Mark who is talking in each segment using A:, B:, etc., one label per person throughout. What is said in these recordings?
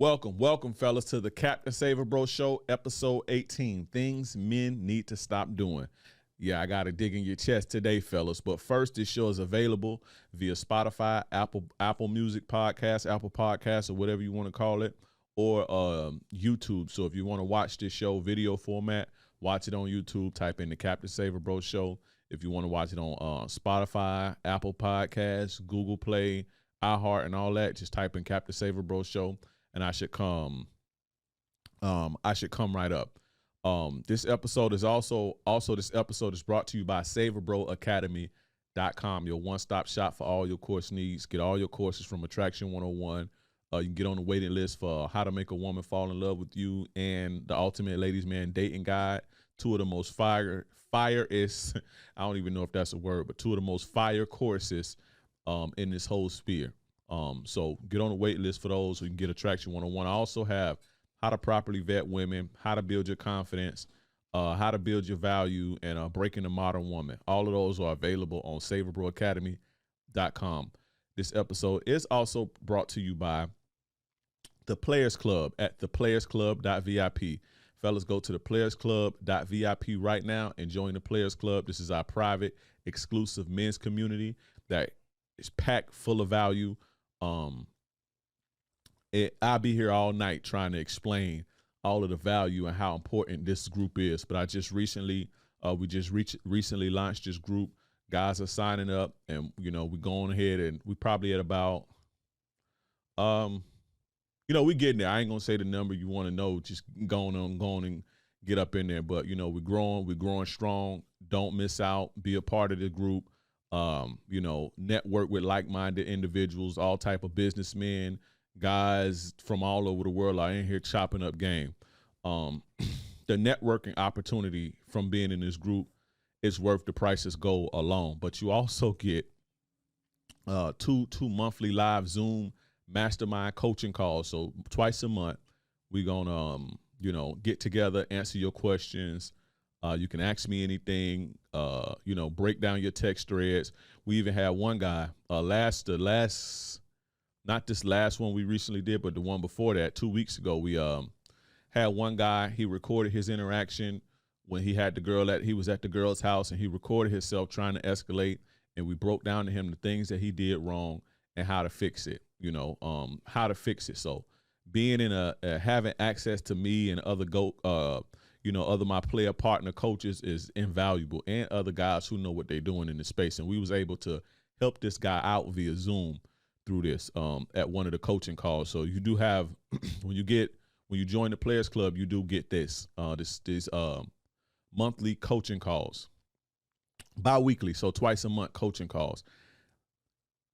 A: Welcome, fellas, to the Captain Saver Bro Show, episode 18. Things men need to stop doing. Yeah, I got to dig in your chest today, fellas. But first, this show is available via Spotify, Apple Music Podcast, Apple Podcasts, or whatever you want to call it, or YouTube. So if you want to watch this show video format, watch it on YouTube. Type in the Captain Saver Bro Show. If you want to watch it on Spotify, Apple Podcasts, Google Play, iHeart, and all that, just type in Captain Saver Bro Show, and I should come right up. This episode is also this episode is brought to you by SaverBroAcademy.com, your one-stop shop for all your course needs. Get all your courses from Attraction 101. You can get on the waiting list for How to Make a Woman Fall in Love with You and the Ultimate Ladies Man Dating Guide. Two of the most fire is I don't even know if that's a word, but two of the most fire courses in this whole sphere. So get on the wait list for those so you can get Attraction 101. I also have how to properly vet women, how to build your confidence, how to build your value, and breaking the modern woman. All of those are available on SaverBroAcademy.com. This episode is also brought to you by the Players Club at theplayersclub.vip. Fellas, go to theplayersclub.vip right now and join the Players Club. This is our private, exclusive men's community that is packed full of value. I'll be here all night trying to explain all of the value and how important this group is. But I just recently, recently launched this group. Guys are signing up, and we're going ahead, and we probably at about, we getting there. I ain't gonna say the number you want to know. Just going and get up in there. But we're growing strong. Don't miss out. Be a part of the group. Network with like-minded individuals, all type of businessmen, guys from all over the world are in here chopping up game. The networking opportunity from being in this group is worth the prices go alone. But you also get two monthly live Zoom mastermind coaching calls. So twice a month, we're gonna get together, answer your questions. You can ask me anything, break down your text threads. We even had one guy, not this last one we recently did, but the one before that, 2 weeks ago, we had one guy, he recorded his interaction when he had he was at the girl's house, and he recorded himself trying to escalate, and we broke down to him the things that he did wrong and how to fix it, So being in having access to me and other other my player partner coaches is invaluable, and other guys who know what they're doing in the space. And we was able to help this guy out via Zoom through this at one of the coaching calls. So you do have when you join the Players Club, you do get this monthly coaching calls, bi-weekly, so twice a month coaching calls.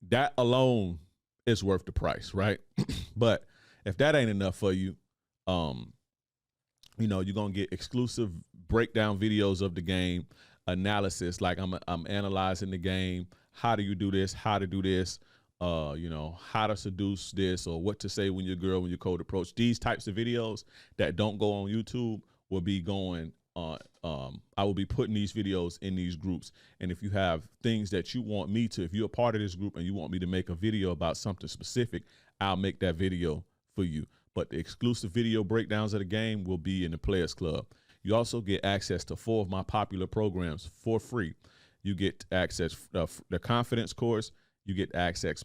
A: That alone is worth the price, right? But if that ain't enough for you, you're going to get exclusive breakdown videos of the game, analysis, like I'm analyzing the game. How do you do this? How to do this? How to seduce this, or what to say when your cold approach. These types of videos that don't go on YouTube will be going on. I will be putting these videos in these groups. And if you have things that you want me to, if you're a part of this group and you want me to make a video about something specific, I'll make that video for you. But the exclusive video breakdowns of the game will be in the Players Club. You also get access to 4 of my popular programs for free. You get access the confidence course. You get access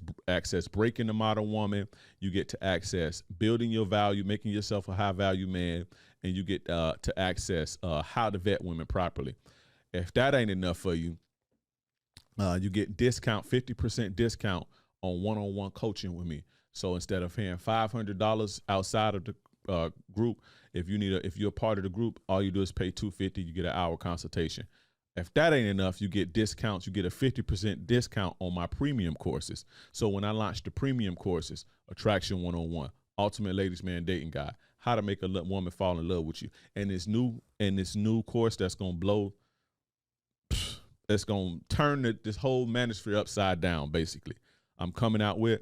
A: breaking the modern woman. You get to access building your value, making yourself a high value man, and you get to access how to vet women properly. If that ain't enough for you, you get 50% discount on one-on-one coaching with me. So instead of paying $500 outside of the group, if you're a part of the group, all you do is pay $250. You get an hour consultation. If that ain't enough, you get discounts. You get a 50% discount on my premium courses. So when I launched the premium courses, Attraction 101, Ultimate Ladies Man Dating Guide, How to Make a Woman Fall in Love with You, and this new course that's gonna blow, it's gonna turn this whole manosphere upside down. Basically, I'm coming out with,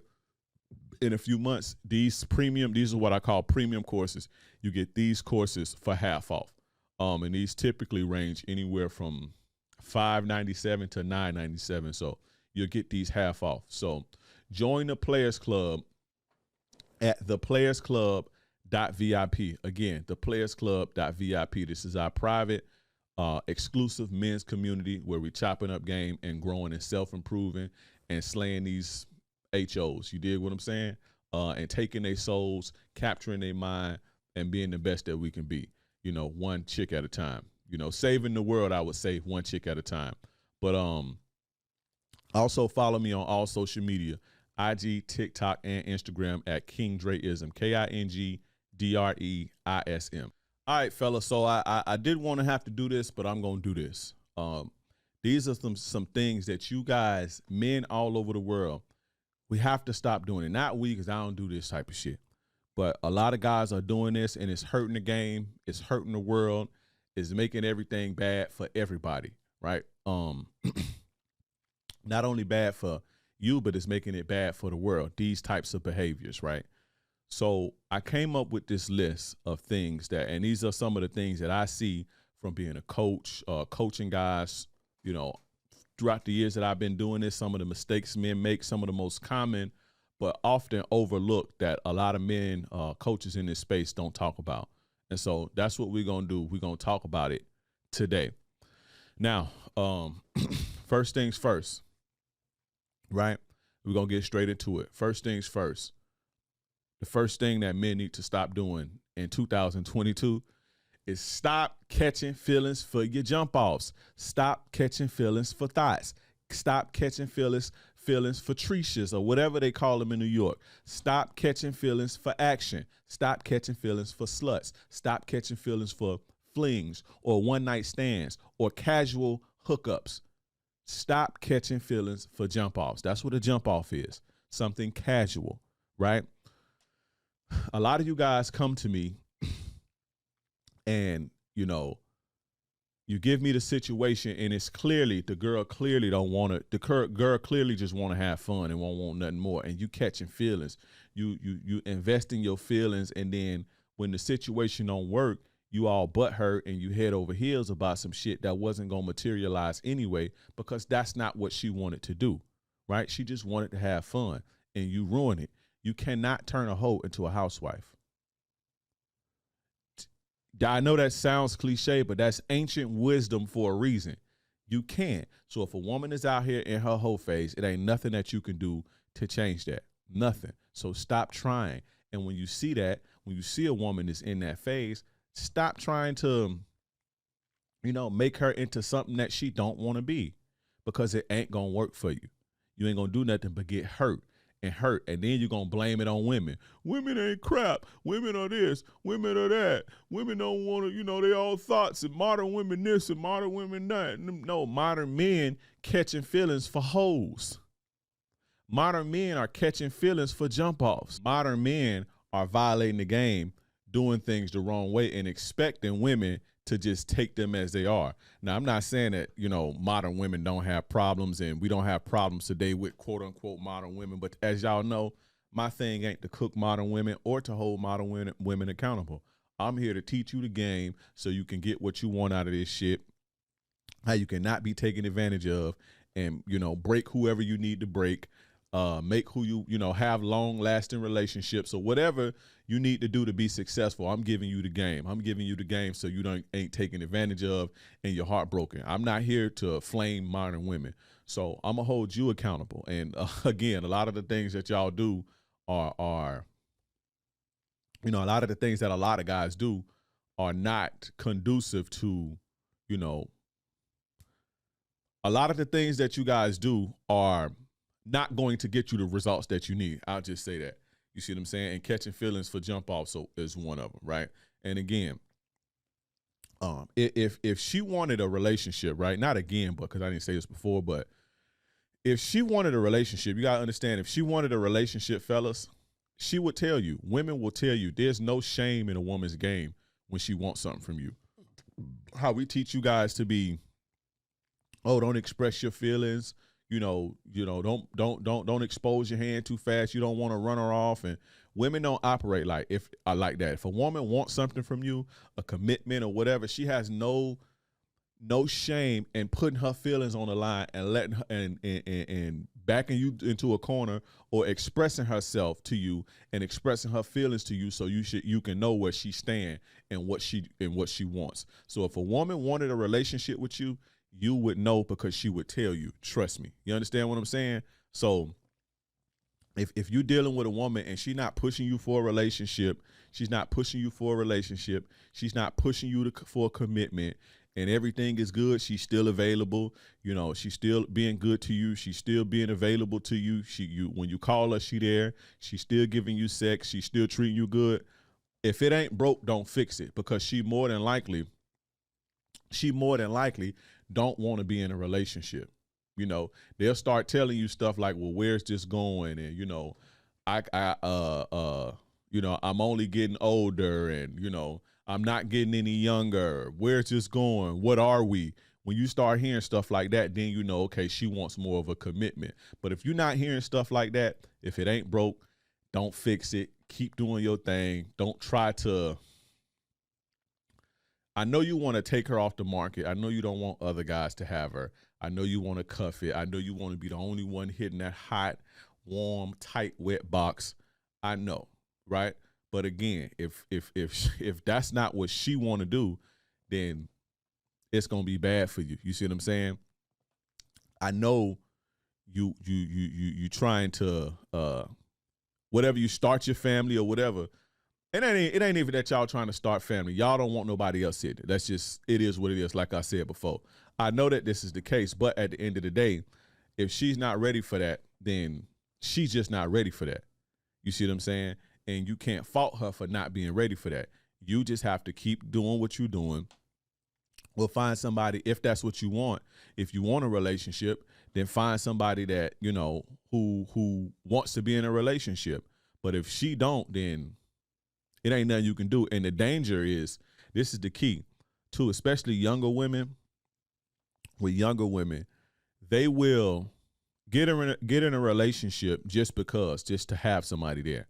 A: in a few months, these are what I call premium courses. You get these courses for half off. And these typically range anywhere from $597 to $997. So you'll get these half off. So join the Players Club at theplayersclub.vip. Again, theplayersclub.vip. This is our private, exclusive men's community where we chopping up game and growing and self-improving and slaying these HOs. You dig what I'm saying? And taking their souls, capturing their mind, and being the best that we can be. You know, one chick at a time. You know, saving the world, I would say, one chick at a time. But also follow me on all social media, IG, TikTok, and Instagram at King Dreism, KingDreism. All right, fellas. So I did want to have to do this, but I'm gonna do this. These are some things that you guys, men all over the world, we have to stop doing it. Not we, because I don't do this type of shit. But a lot of guys are doing this, and it's hurting the game. It's hurting the world. It's making everything bad for everybody, right? Not only bad for you, but it's making it bad for the world. These types of behaviors, right? So I came up with this list of things that, and these are some of the things that I see from being a coach, coaching guys, you know, throughout the years that I've been doing this, some of the mistakes men make, some of the most common, but often overlooked that a lot of men, coaches in this space don't talk about. And so that's what we're going to do. We're going to talk about it today. Now, first things first, right? We're going to get straight into it. First things first. The first thing that men need to stop doing in 2022 is stop catching feelings for your jump offs. Stop catching feelings for thoughts. Stop catching feelings for treaches or whatever they call them in New York. Stop catching feelings for action. Stop catching feelings for sluts. Stop catching feelings for flings or one night stands or casual hookups. Stop catching feelings for jump offs. That's what a jump off is. Something casual, right? A lot of you guys come to me and, you know, you give me the situation and it's clearly, the girl clearly don't want to, the girl clearly just want to have fun and won't want nothing more. And you catching feelings, you invest in your feelings. And then when the situation don't work, you all butthurt and you head over heels about some shit that wasn't going to materialize anyway, because that's not what she wanted to do, right? She just wanted to have fun and you ruin it. You cannot turn a hoe into a housewife. I know that sounds cliche, but that's ancient wisdom for a reason. You can't. So if a woman is out here in her hoe phase, it ain't nothing that you can do to change that. Nothing. So stop trying. And when you see that, when you see a woman that's in that phase, stop trying to, you know, make her into something that she don't want to be, because it ain't going to work for you. You ain't going to do nothing but get hurt. And then you're going to blame it on women. Women ain't crap. Women are this. Women are that. Women don't want to, you know, they all thoughts, and modern women this and modern women that. No, modern men catching feelings for hoes. Modern men are catching feelings for jump offs. Modern men are violating the game, doing things the wrong way and expecting women to just take them as they are. Now, I'm not saying that, you know, modern women don't have problems and we don't have problems today with quote unquote modern women. But as y'all know, my thing ain't to cook modern women or to hold modern women accountable. I'm here to teach you the game so you can get what you want out of this shit, how you cannot be taken advantage of, and, you know, break whoever you need to break, make who you know, have long lasting relationships or whatever you need to do to be successful. I'm giving you the game. I'm giving you the game so you ain't taken advantage of and you're heartbroken. I'm not here to flame modern women. So I'm gonna hold you accountable. And again, a lot of the things that y'all do are, you know, a lot of the things that a lot of guys do are not conducive to, you know, a lot of the things that you guys do are not going to get you the results that you need. I'll just say that. You see what I'm saying? And catching feelings for jump off is one of them, right? And again, if she wanted a relationship, right? Not again, but because I didn't say this before, but if she wanted a relationship, you got to understand, if she wanted a relationship, fellas, she would tell you. Women will tell you there's no shame in a woman's game when she wants something from you. How we teach you guys to be, oh, don't express your feelings. You know, don't expose your hand too fast. You don't want to run her off. And women don't operate like that. If a woman wants something from you, a commitment or whatever, she has no shame in putting her feelings on the line and letting her and backing you into a corner or expressing herself to you and expressing her feelings to you, so you can know where she stand and what she wants. So if a woman wanted a relationship with you, you would know because she would tell you. Trust me. You understand what I'm saying? So if you're dealing with a woman and she's not pushing you for a relationship, she's not pushing you for a commitment, and everything is good, she's still available, she's still being good to you, she's still being available to you, when you call her, she there, she's still giving you sex, she's still treating you good. If it ain't broke, don't fix it, because she more than likely don't want to be in a relationship. They'll start telling you stuff like, well, where's this going? And, I'm only getting older, and, I'm not getting any younger. Where's this going? What are we? When you start hearing stuff like that, then okay, she wants more of a commitment. But if you're not hearing stuff like that, if it ain't broke, don't fix it. Keep doing your thing. Don't try to. I know you want to take her off the market. I know you don't want other guys to have her. I know you want to cuff it. I know you want to be the only one hitting that hot, warm, tight, wet box. I know, right? But again, if that's not what she want to do, then it's gonna be bad for you. You see what I'm saying? I know you trying to whatever, you start your family or whatever. It ain't even that y'all trying to start family. Y'all don't want nobody else in it. That's just, it is what it is. Like I said before, I know that this is the case, but at the end of the day, if she's not ready for that, then she's just not ready for that. You see what I'm saying? And you can't fault her for not being ready for that. You just have to keep doing what you're doing. We'll find somebody, if that's what you want. If you want a relationship, then find somebody that, who wants to be in a relationship. But if she don't, then it ain't nothing you can do. And the danger is, this is the key too, especially younger women. With younger women, they will get in a relationship just to have somebody there,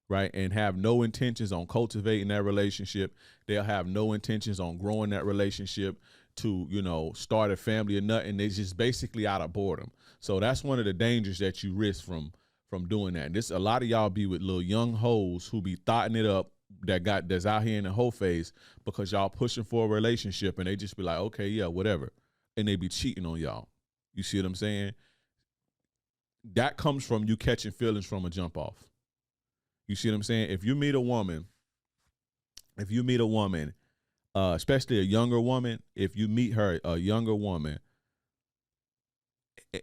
A: right? And have no intentions on cultivating that relationship. They'll have no intentions on growing that relationship to, start a family or nothing. They just basically out of boredom. So that's one of the dangers that you risk from doing that. And a lot of y'all be with little young hoes who be thotting it up, that's out here in the whole phase, because y'all pushing for a relationship, and they just be like, okay, yeah, whatever. And they be cheating on y'all. You see what I'm saying? That comes from you catching feelings from a jump off. You see what I'm saying? If you meet a woman, especially a younger woman, if you meet her, a younger woman,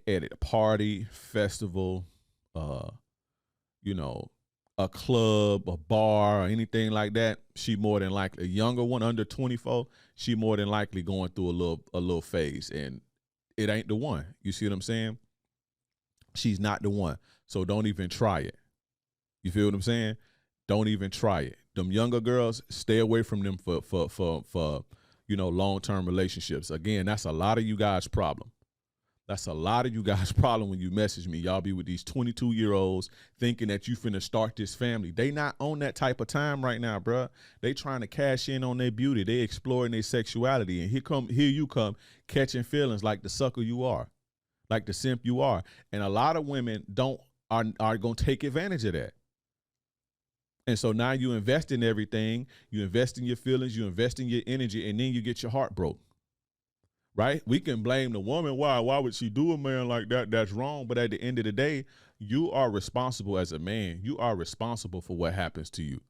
A: at a party, festival, a club, a bar, or anything like that, she more than likely, a younger one under 24, she more than likely going through a little phase, and it ain't the one. You see what I'm saying? She's not the one. So don't even try it. You feel what I'm saying? Don't even try it. Them younger girls, stay away from them for long-term relationships. Again, that's a lot of you guys' problem. That's a lot of you guys' problem when you message me. Y'all be with these 22-year-olds thinking that you finna start this family. They not on that type of time right now, bruh. They trying to cash in on their beauty. They exploring their sexuality. And here you come catching feelings like the sucker you are, like the simp you are. And a lot of women are going to take advantage of that. And so now you invest in everything. You invest in your feelings. You invest in your energy. And then you get your heart broke. Right? We can blame the woman. Why would she do a man like that? That's wrong. But at the end of the day, you are responsible as a man. You are responsible for what happens to you.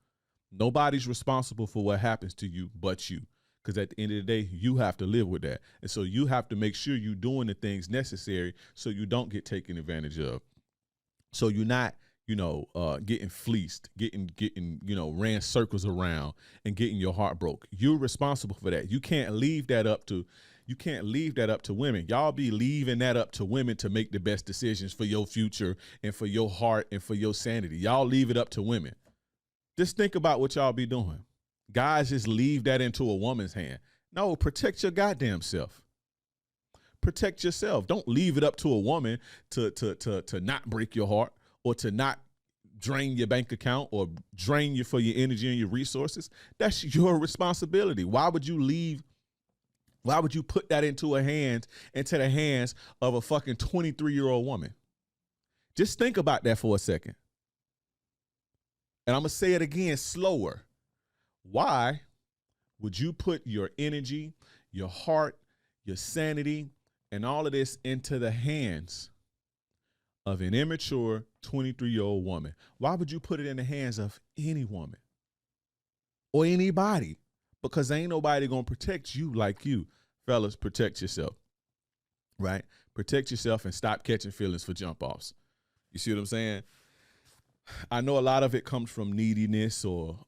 A: Nobody's responsible for what happens to you but you. Because at the end of the day, you have to live with that. And so you have to make sure you're doing the things necessary so you don't get taken advantage of. So you're not, getting fleeced, getting, ran circles around and getting your heart broke. You're responsible for that. You can't leave that up to women. Y'all be leaving that up to women to make the best decisions for your future and for your heart and for your sanity. Y'all leave it up to women. Just think about what y'all be doing. Guys just leave that into a woman's hand. No, protect your goddamn self. Protect yourself. Don't leave it up to a woman to not break your heart or to not drain your bank account or drain you for your energy and your resources. That's your responsibility. Why would you put that into the hands of a fucking 23-year-old woman? Just think about that for a second. And I'm going to say it again slower. Why would you put your energy, your heart, your sanity, and all of this into the hands of an immature 23-year-old woman? Why would you put it in the hands of any woman or anybody? Because ain't nobody going to protect you like you. Fellas, protect yourself, right? Protect yourself and stop catching feelings for jump offs. You see what I'm saying? I know a lot of it comes from neediness or,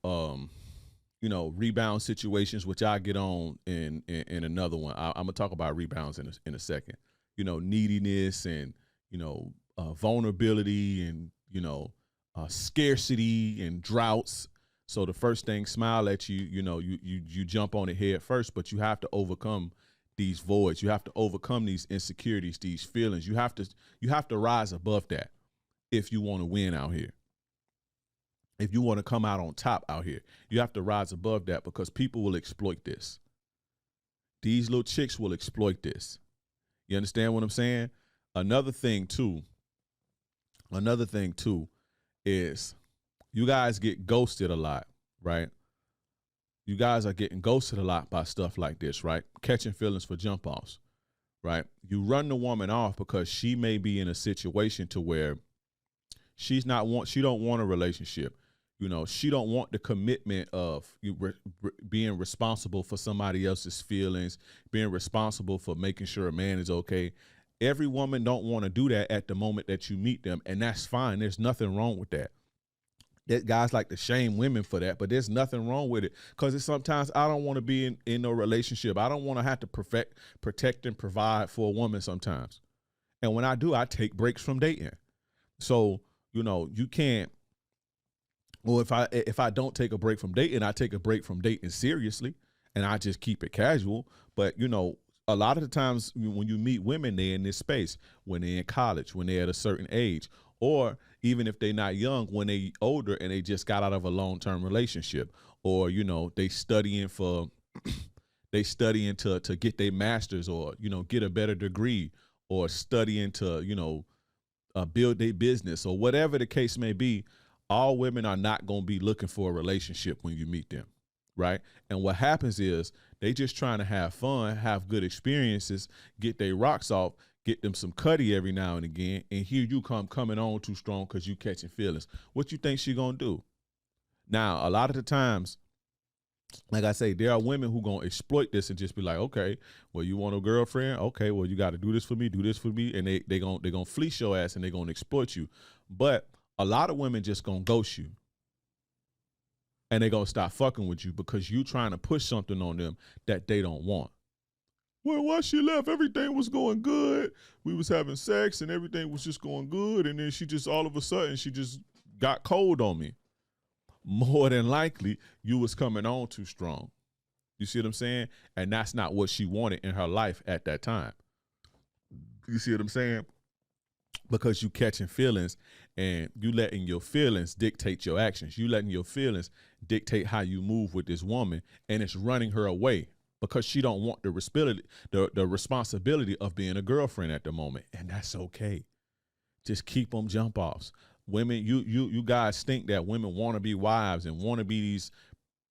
A: rebound situations, which I get on in another one. I'm going to talk about rebounds in a second. Neediness and, vulnerability and, scarcity and droughts. So the first thing smile at you, you jump on it head first, but you have to overcome these voids. You have to overcome these insecurities, these feelings. You have to rise above that if you want to win out here. If you want to come out on top out here, you have to rise above that because people will exploit this. These little chicks will exploit this. You understand what I'm saying? Another thing too is you guys get ghosted a lot, right? You guys are getting ghosted a lot by stuff like this, right? Catching feelings for jump offs, right? You run the woman off because she may be in a situation to where she don't want a relationship. She don't want the commitment of being responsible for somebody else's feelings, being responsible for making sure a man is okay. Every woman don't want to do that at the moment that you meet them, and that's fine. There's nothing wrong with that. Guys like to shame women for that, but there's nothing wrong with it because sometimes I don't want to be in no relationship. I don't want to have to protect and provide for a woman sometimes. And when I do, I take breaks from dating. So, you can't. Well, if I don't take a break from dating, I take a break from dating seriously and I just keep it casual. But, a lot of the times when you meet women, they're in this space, when they're in college, when they're at a certain age, or even if they're not young, when they older and they just got out of a long-term relationship, or, they studying to get their master's or, get a better degree, or studying to, build their business, or whatever the case may be. All women are not going to be looking for a relationship when you meet them, right? And what happens is they just trying to have fun, have good experiences, get their rocks off, get them some cutty every now and again, and here you coming on too strong because you catching feelings. What you think she going to do? Now, a lot of the times, like I say, there are women who going to exploit this and just be like, okay, well, you want a girlfriend? Okay, well, you got to do this for me, and they going to fleece your ass and they going to exploit you. But a lot of women just going to ghost you. And they're going to stop fucking with you because you trying to push something on them that they don't want. Well, once she left, everything was going good. We was having sex and everything was just going good. And then she just, all of a sudden, she just got cold on me. More than likely, you was coming on too strong. You see what I'm saying? And that's not what she wanted in her life at that time. You see what I'm saying? Because you catching feelings and you letting your feelings dictate your actions. You letting your feelings dictate how you move with this woman, and it's running her away because she don't want the responsibility of being a girlfriend at the moment. And that's okay. Just keep them jump offs. Women, you guys think that women want to be wives and want to be these,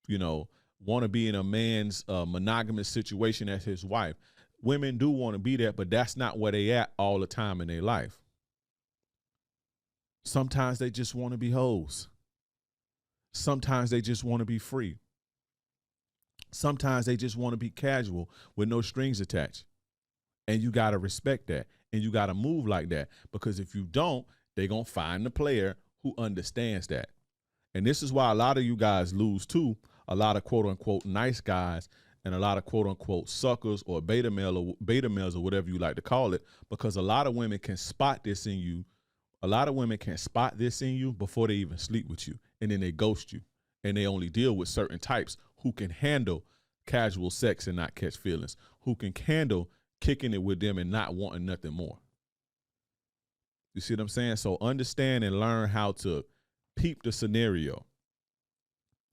A: want to be in a man's monogamous situation as his wife. Women do want to be that, but that's not where they at all the time in their life. Sometimes they just want to be hoes. Sometimes they just want to be free. Sometimes they just want to be casual with no strings attached. And you got to respect that. And you got to move like that. Because if you don't, they're going to find the player who understands that. And this is why a lot of you guys lose too. A lot of quote unquote nice guys and a lot of quote unquote suckers or beta males or whatever you like to call it. Because a lot of women can spot this in you. A lot of women can spot this in you before they even sleep with you. And then they ghost you. And they only deal with certain types who can handle casual sex and not catch feelings. Who can handle kicking it with them and not wanting nothing more. You see what I'm saying? So understand and learn how to peep the scenario.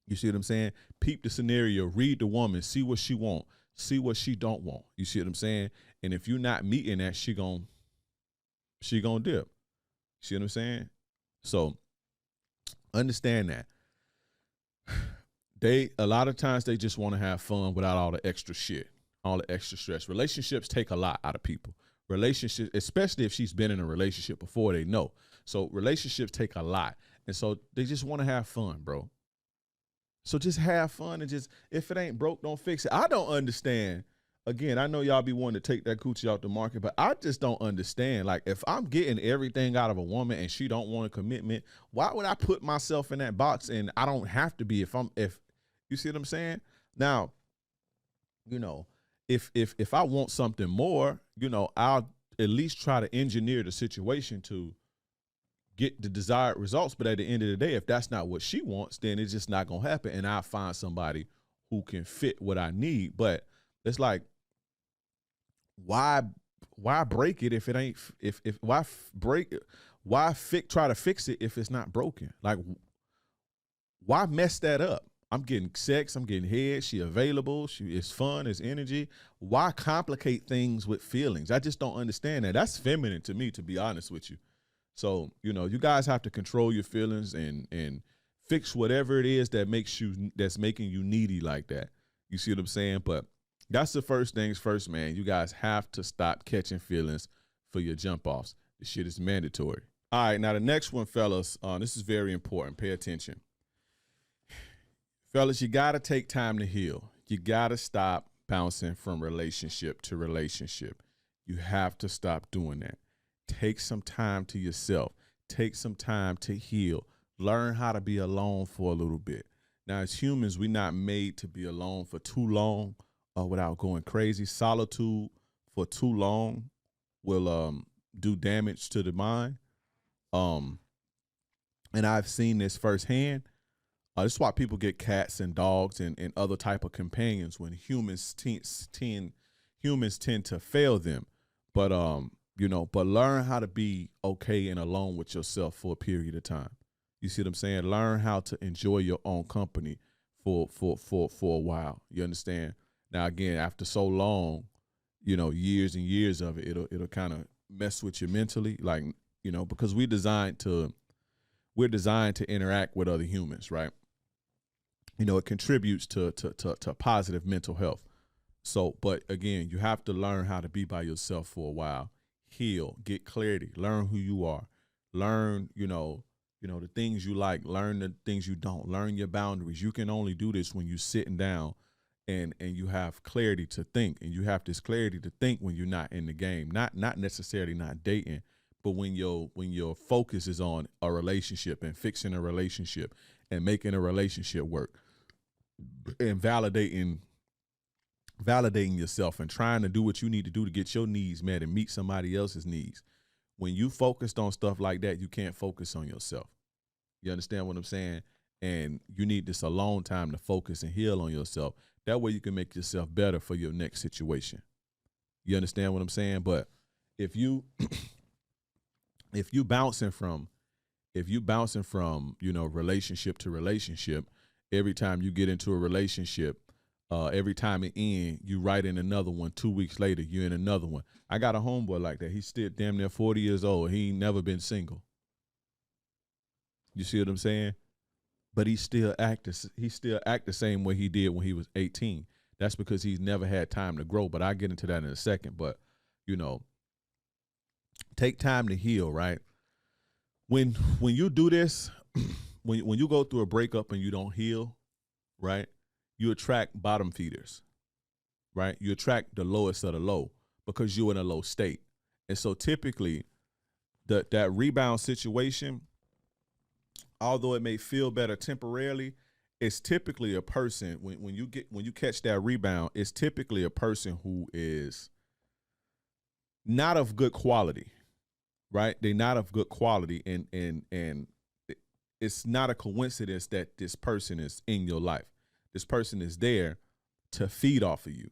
A: You see what I'm saying? Peep the scenario. Read the woman. See what she want. See what she don't want. You see what I'm saying? And if you're not meeting that, she gon' dip. See what I'm saying? So understand that. A lot of times they just want to have fun without all the extra shit, all the extra stress. Relationships take a lot out of people. Relationships, especially if she's been in a relationship before, they know. So relationships take a lot. And so they just want to have fun, bro. So just have fun and just, if it ain't broke, don't fix it. I don't understand. Again, I know y'all be wanting to take that coochie out the market, but I just don't understand. Like, if I'm getting everything out of a woman and she don't want a commitment, why would I put myself in that box? And I don't have to be, if you see what I'm saying? Now, you know, if I want something more, you know, I'll at least try to engineer the situation to get the desired results. But at the end of the day, if that's not what she wants, then it's just not gonna happen. And I'll find somebody who can fit what I need. But it's like, why break it if it ain't, if why break it? Why try to fix it if it's not broken? Like, why mess that up? I'm getting sex, I'm getting head, she available, it's fun, it's energy. Why complicate things with feelings? I just don't understand that. That's feminine to me, to be honest with you. So, you know, you guys have to control your feelings and fix whatever it is that's making you needy like that. You see what I'm saying? But that's the first things first, man. You guys have to stop catching feelings for your jump offs. This shit is mandatory. All right, now the next one, fellas, this is very important. Pay attention. Fellas, you got to take time to heal. You got to stop bouncing from relationship to relationship. You have to stop doing that. Take some time to yourself. Take some time to heal. Learn how to be alone for a little bit. Now, as humans, we're not made to be alone for too long without going crazy. Solitude for too long will do damage to the mind. And I've seen this firsthand. This is why people get cats and dogs and other type of companions when humans tend to fail them. But you know, but learn how to be okay and alone with yourself for a period of time. You see what I'm saying? Learn how to enjoy your own company for a while. You understand? Now, again, after so long, you know, years and years of it, it'll kind of mess with you mentally, like, you know, because we're designed to interact with other humans, right? You know, it contributes to positive mental health. So, but again, you have to learn how to be by yourself for a while. Heal, get clarity, learn who you are, learn, you know, the things you like, learn the things you don't, learn your boundaries. You can only do this when you're sitting down and you have clarity to think, and you have this clarity to think when you're not in the game, not necessarily not dating, but when your focus is on a relationship and fixing a relationship and making a relationship work and validating yourself and trying to do what you need to do to get your needs met and meet somebody else's needs. When you focused on stuff like that, you can't focus on yourself. You understand what I'm saying? And you need this alone time to focus and heal on yourself. That way you can make yourself better for your next situation. You understand what I'm saying? But if you bouncing from, you know, relationship to relationship, every time you get into a relationship, every time it ends, you write in another one. 2 weeks later, you're in another one. I got a homeboy like that. He's still damn near 40 years old. He ain't never been single. You see what I'm saying? But he still act the same way he did when he was 18. That's because he's never had time to grow. But I'll get into that in a second. But, you know, take time to heal, right? When you do this, when you go through a breakup and you don't heal, right, you attract bottom feeders, right? You attract the lowest of the low because you're in a low state. And so typically that rebound situation, although it may feel better temporarily, it's typically a person, when you catch that rebound, it's typically a person who is not of good quality, right? They're not of good quality, and it's not a coincidence that this person is in your life. This person is there to feed off of you,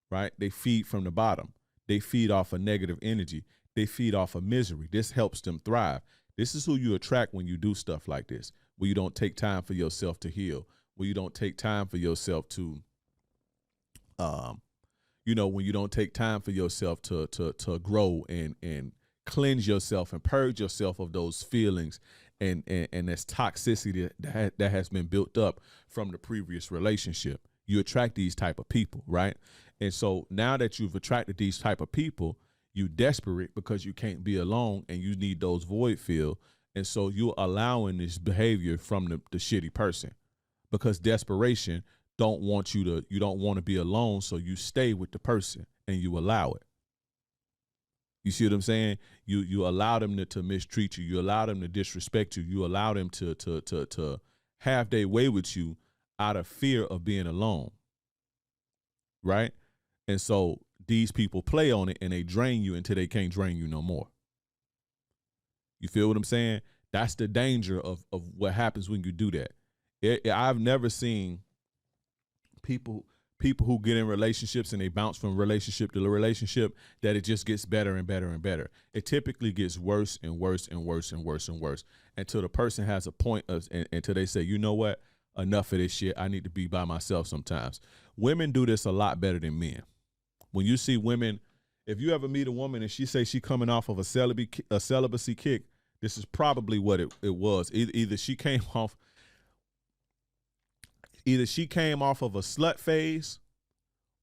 A: right? They feed from the bottom. They feed off of negative energy. They feed off of misery. This helps them thrive. This is who you attract when you do stuff like this, where you don't take time for yourself to heal, where you don't take time for yourself to, when you don't take time for yourself to grow and cleanse yourself and purge yourself of those feelings and this toxicity that has been built up from the previous relationship. You attract these type of people, right? And so now that you've attracted these type of people, you desperate because you can't be alone and you need those void filled. And so you're allowing this behavior from the shitty person, because desperation you don't want to be alone. So you stay with the person and you allow it. You see what I'm saying? You allow them to mistreat you. You allow them to disrespect you. You allow them to have their way with you out of fear of being alone. Right? And so these people play on it and they drain you until they can't drain you no more. You feel what I'm saying? That's the danger of what happens when you do that. I've never seen people who get in relationships and they bounce from relationship to relationship that it just gets better and better and better. It typically gets worse and worse and worse and worse and worse until the person has a point until they say, you know what, enough of this shit. I need to be by myself sometimes. Women do this a lot better than men. When you see women, if you ever meet a woman and she say she coming off of a celibacy kick, this is probably what it was. Either she came off of a slut phase,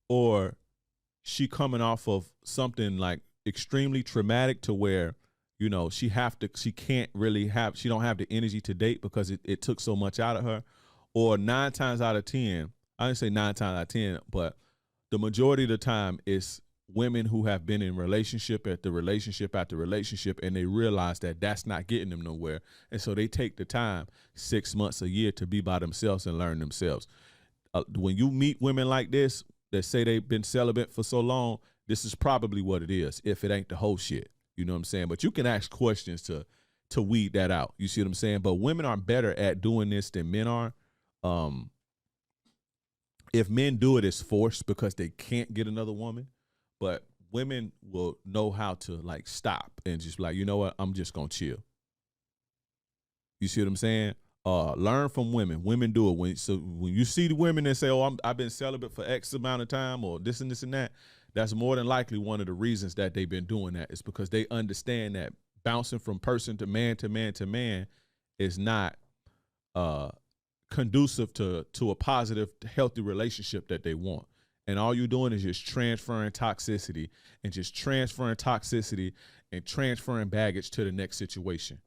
A: or she coming off of something like extremely traumatic to where, you know, she don't have the energy to date because it took so much out of her. Or 9 times out of 10, I didn't say 9 times out of 10, but the majority of the time it's women who have been in relationship after relationship after relationship, and they realize that that's not getting them nowhere. And so they take the time, 6 months, a year, to be by themselves and learn themselves. When you meet women like this that say they've been celibate for so long, this is probably what it is, if it ain't the whole shit. You know what I'm saying? But you can ask questions to weed that out. You see what I'm saying? But women are better at doing this than men are. If men do it, it's forced because they can't get another woman. But women will know how to like stop and just be like, you know what, I'm just gonna chill. You see what I'm saying? Learn from women. Women do it. When you see the women that say, oh, I've been celibate for X amount of time, or this and this and that, that's more than likely one of the reasons that they've been doing that. Is because they understand that bouncing from person to man to man to man is not conducive to a positive, healthy relationship that they want. And all you're doing is just transferring toxicity and transferring baggage to the next situation.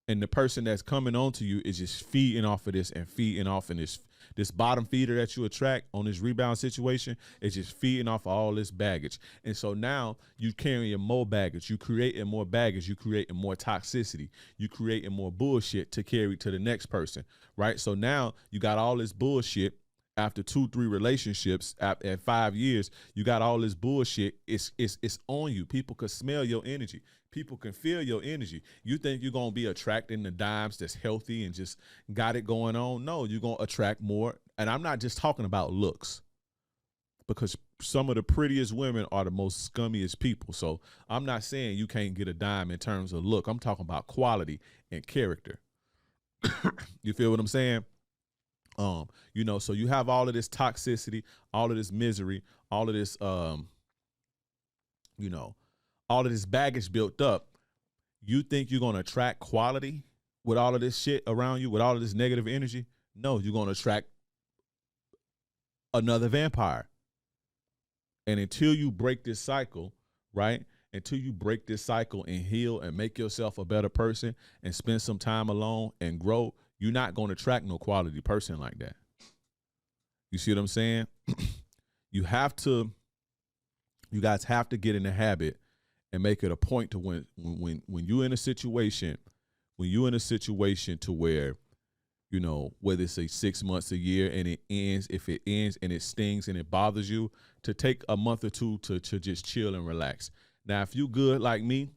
A: And the person that's coming on to you is just feeding off of this and feeding off, and this bottom feeder that you attract on this rebound situation is just feeding off of all this baggage. And so now you carrying more baggage, you creating more baggage, you creating more toxicity, you creating more bullshit to carry to the next person, right? So now you got all this bullshit. After 2-3 relationships, at 5 years, you got all this bullshit. It's on you. People can smell your energy. People can feel your energy. You think you're going to be attracting the dimes that's healthy and just got it going on? No, you're going to attract more. And I'm not just talking about looks, because some of the prettiest women are the most scummiest people. So I'm not saying you can't get a dime in terms of look. I'm talking about quality and character. You feel what I'm saying? You know, so you have all of this toxicity, all of this misery, all of this, you know, all of this baggage built up. You think you're going to attract quality with all of this shit around you, with all of this negative energy? No, you're going to attract another vampire. And until you break this cycle, right? Until you break this cycle and heal and make yourself a better person and spend some time alone and grow, you're not going to attract no quality person like that. You see what I'm saying? You guys have to get in the habit and make it a point to when you're in a situation, to where, you know, whether it's 6 months, a year, and it ends, if it ends and it stings and it bothers you, to take a month or two to just chill and relax. Now, if you good like me,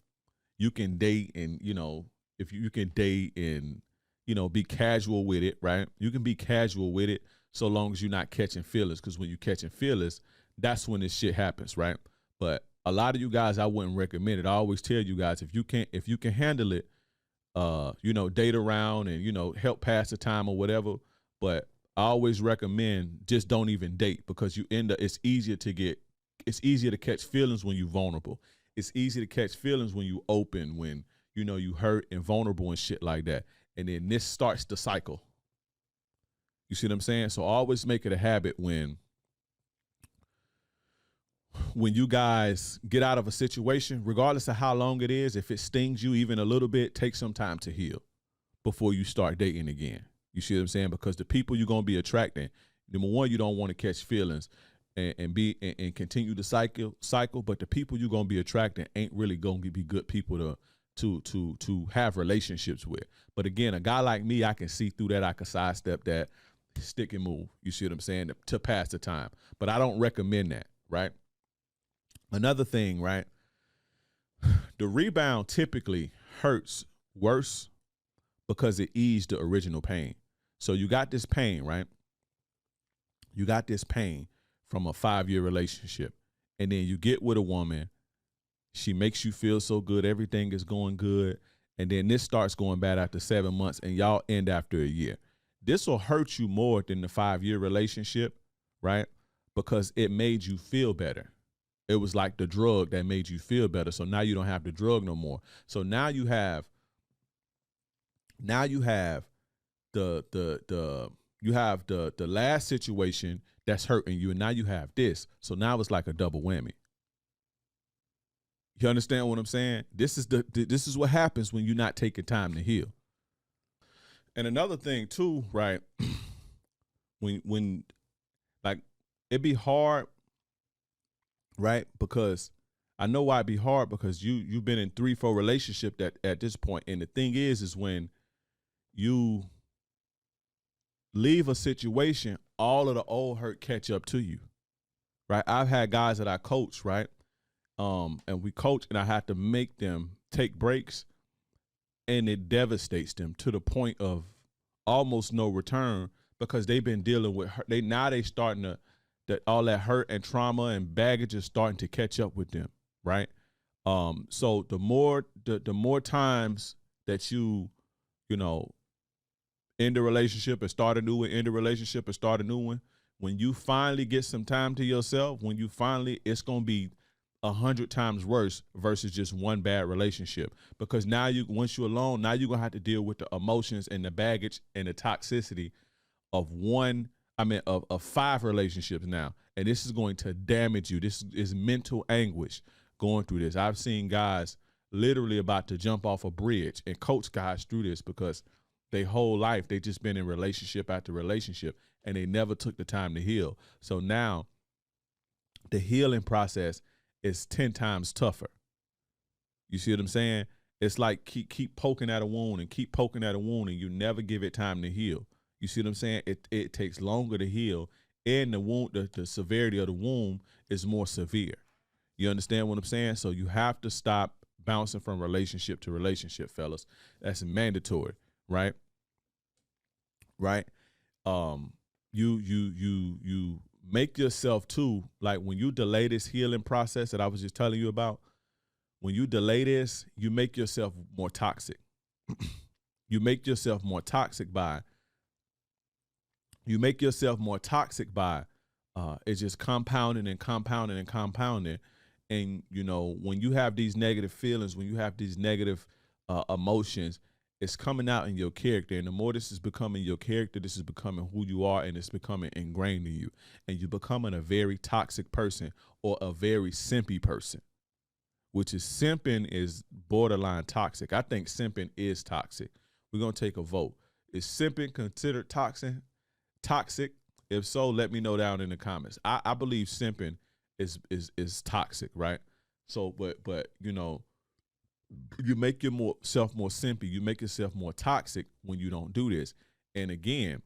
A: you can date, and, you know, if you can date and, you know, be casual with it, right? You can be casual with it so long as you're not catching feelings, because when you're catching feelings, that's when this shit happens, right? But a lot of you guys, I wouldn't recommend it. I always tell you guys, if you can handle it, you know, date around and, you know, help pass the time or whatever. But I always recommend just don't even date, because you end up, it's easier to catch feelings when you're vulnerable. it's easy to catch feelings when you open, when you know you hurt and vulnerable and shit like that. And then this starts the cycle. You see what I'm saying? So always make it a habit when you guys get out of a situation, regardless of how long it is, if it stings you even a little bit, take some time to heal before you start dating again. You see what I'm saying? Because the people you're going to be attracting, number one, you don't want to catch feelings and continue the cycle. But the people you're going to be attracting ain't really going to be good people to have relationships with. But again, a guy like me, I can see through that. I can sidestep that, stick and move. You see what I'm saying? To pass the time. But I don't recommend that, right? Another thing, right? The rebound typically hurts worse because it eased the original pain. So you got this pain, right? You got this pain from a 5-year relationship. And then you get with a woman. She makes you feel so good. Everything is going good. And then this starts going bad after 7 months and y'all end after a year. This will hurt you more than the 5-year relationship, right? Because it made you feel better. It was like the drug that made you feel better. So now you don't have the drug no more. So now you have the last situation that's hurting you, and now you have this. So now it's like a double whammy. You understand what I'm saying? This is what happens when you're not taking time to heal. And another thing too, right? when like it'd be hard, right? Because I know why it'd be hard, because you've been in 3-4 relationship that at this point. And the thing is when you leave a situation, all of the old hurt catch up to you, right? I've had guys that I coach, right? And we coach, and I have to make them take breaks, and it devastates them to the point of almost no return, because they've been dealing with hurt. They starting to, that all that hurt and trauma and baggage is starting to catch up with them, right? So the more times that you know, end a relationship and start a new one, end a relationship and start a new one, when you finally get some time to yourself, it's gonna be 100 times worse versus just one bad relationship. Because now once you're alone, now you're gonna have to deal with the emotions and the baggage and the toxicity of 5 relationships now. And this is going to damage you. This is mental anguish going through this. I've seen guys literally about to jump off a bridge and coach guys through this, because their whole life they just been in relationship after relationship and they never took the time to heal. So now the healing process is 10 times tougher. You see what I'm saying? It's like keep poking at a wound and keep poking at a wound, and you never give it time to heal. You see what I'm saying? It takes longer to heal, and the wound, the severity of the wound is more severe. You understand what I'm saying? So you have to stop bouncing from relationship to relationship, fellas. That's mandatory, right? Right? You make yourself too, like when you delay this healing process that I was just telling you about, when you delay this, you make yourself more toxic. You make yourself more toxic by it's just compounding and compounding and compounding. And, you know, when you have these negative feelings, when you have these negative emotions, it's coming out in your character. And the more this is becoming your character, this is becoming who you are, and it's becoming ingrained in you. And you're becoming a very toxic person, or a very simpy person, which is, simping is borderline toxic. I think simping is toxic. We're going to take a vote. Is simping considered toxic? If so, let me know down in the comments. I believe simping is toxic, right? So, but you know, you make yourself more simpy. You make yourself more toxic when you don't do this. And again,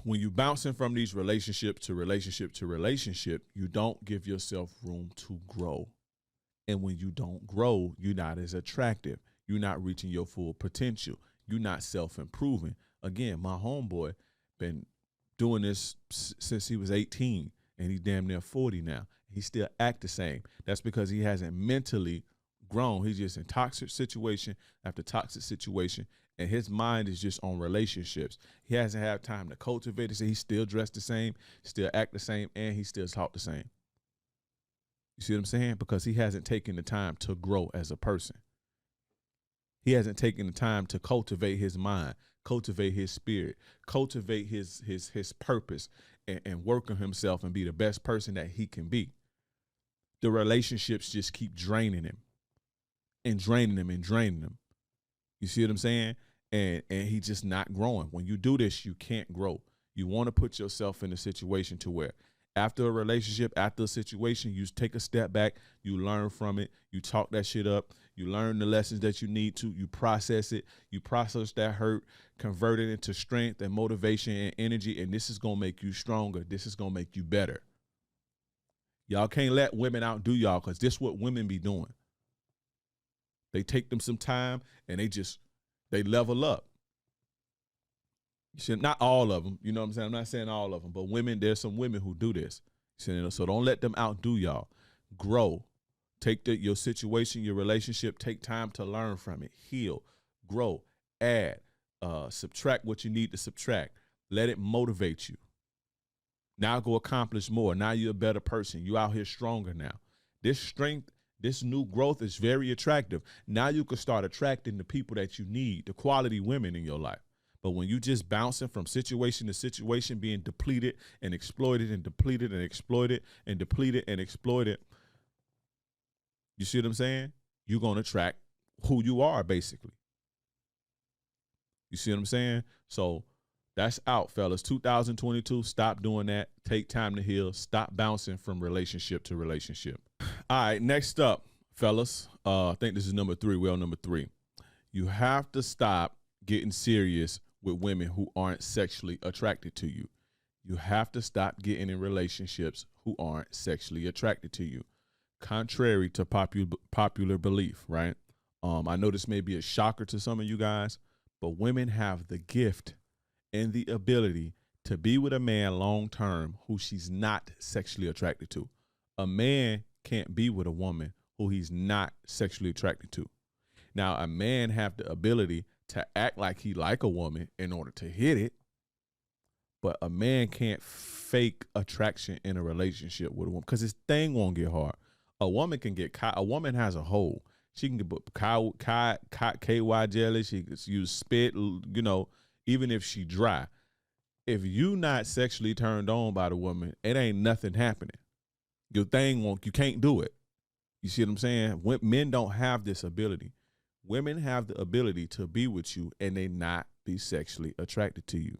A: when you bouncing from these relationship to relationship to relationship, you don't give yourself room to grow. And when you don't grow, you're not as attractive. You're not reaching your full potential. You're not self-improving. Again, my homeboy been doing this since he was 18, and he's damn near 40 now. He still act the same. That's because he hasn't mentally grown. He's just in toxic situation after toxic situation, and his mind is just on relationships. He hasn't had time to cultivate it. So he's still dressed the same, still act the same, and he still talk the same. You see what I'm saying? Because he hasn't taken the time to grow as a person. He hasn't taken the time to cultivate his mind, cultivate his spirit, cultivate his purpose, and work on himself and be the best person that he can be. The relationships just keep draining him and draining him and draining him. You see what I'm saying? And he's just not growing. When you do this, you can't grow. You want to put yourself in a situation to where after a relationship, after a situation, you take a step back, you learn from it, you talk that shit up, you learn the lessons that you need to, you process it, you process that hurt, convert it into strength and motivation and energy, and this is going to make you stronger. This is going to make you better. Y'all can't let women outdo y'all, because this is what women be doing. They take them some time and they level up. You see, not all of them, you know what I'm saying? I'm not saying all of them, but women, there's some women who do this. So don't let them outdo y'all. Grow. Take your situation, your relationship, take time to learn from it. Heal, grow, add, subtract what you need to subtract. Let it motivate you. Now go accomplish more. Now you're a better person. You out here stronger now. This strength, this new growth is very attractive. Now you can start attracting the people that you need, the quality women in your life. But when you just bouncing from situation to situation, being depleted and exploited and depleted and exploited and depleted and exploited, you see what I'm saying? You're going to attract who you are, basically. You see what I'm saying? So that's out, fellas. 2022, stop doing that. Take time to heal. Stop bouncing from relationship to relationship. All right, next up, fellas. I think this is number 3. Well, number 3. You have to stop getting serious with women who aren't sexually attracted to you. You have to stop getting in relationships who aren't sexually attracted to you. Contrary to popular belief, right? I know this may be a shocker to some of you guys, but women have the gift and the ability to be with a man long term who she's not sexually attracted to. A man can't be with a woman who he's not sexually attracted to. Now, a man have the ability to act like he like a woman in order to hit it, but a man can't fake attraction in a relationship with a woman because his thing won't get hard. A woman can get a woman has a hole. She can get KY jelly. She can use spit, you know, even if she dry. If you not sexually turned on by the woman, it ain't nothing happening. Your thing won't, you can't do it. You see what I'm saying? Men don't have this ability. Women have the ability to be with you and they not be sexually attracted to you.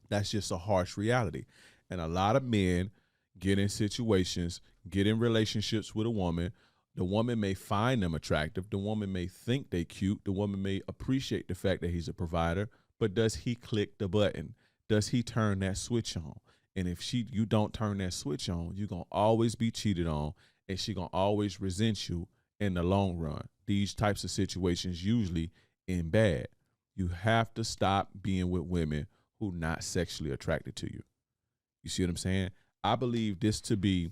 A: That's just a harsh reality. And a lot of men get in situations, get in relationships with a woman. The woman may find them attractive. The woman may think they cute. The woman may appreciate the fact that he's a provider. But does he click the button? Does he turn that switch on? And if you don't turn that switch on, you're going to always be cheated on, and she's going to always resent you in the long run. These types of situations usually end bad. You have to stop being with women who not sexually attracted to you. You see what I'm saying? I believe this to be,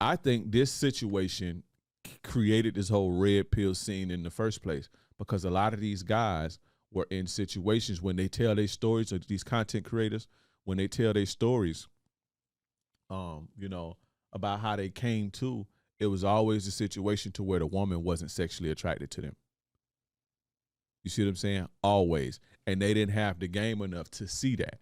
A: I think this situation created this whole red pill scene in the first place, because a lot of these guys were in situations when they tell their stories, or these content creators, when they tell their stories, you know, about how they came to, it was always a situation to where the woman wasn't sexually attracted to them. You see what I'm saying? Always. And they didn't have the game enough to see that.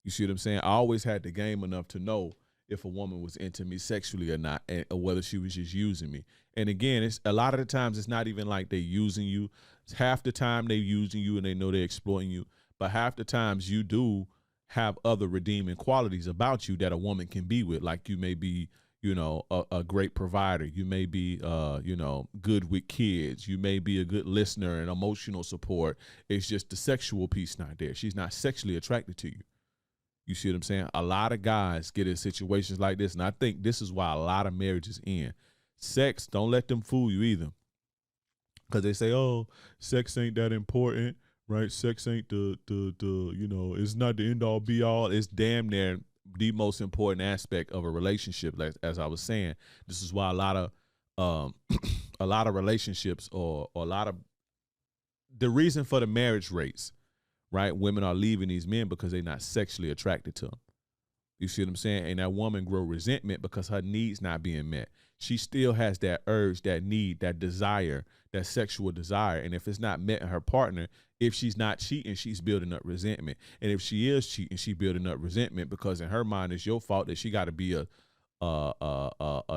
A: You see what I'm saying? I always had the game enough to know if a woman was into me sexually or not, or whether she was just using me. And again, it's a lot of the times it's not even like they're using you. It's half the time they're using you and they know they're exploiting you. But half the times you do have other redeeming qualities about you that a woman can be with. Like you may be, you know, a great provider. You may be, you know, good with kids. You may be a good listener and emotional support. It's just the sexual piece not there. She's not sexually attracted to you. You see what I'm saying? A lot of guys get in situations like this, and I think this is why a lot of marriages end. Sex, don't let them fool you either. Because they say, oh, sex ain't that important, right? Sex ain't the you know, it's not the end all be all. It's damn near the most important aspect of a relationship. Like, as I was saying, this is why a lot of relationships or a lot of the reason for the marriage rates, right? Women are leaving these men because they're not sexually attracted to them. You see what I'm saying? And that woman grow resentment because her needs not being met. She still has that urge, that need, that desire, that sexual desire. And if it's not met in her partner, if she's not cheating, she's building up resentment. And if she is cheating, she's building up resentment because in her mind it's your fault that she got to be a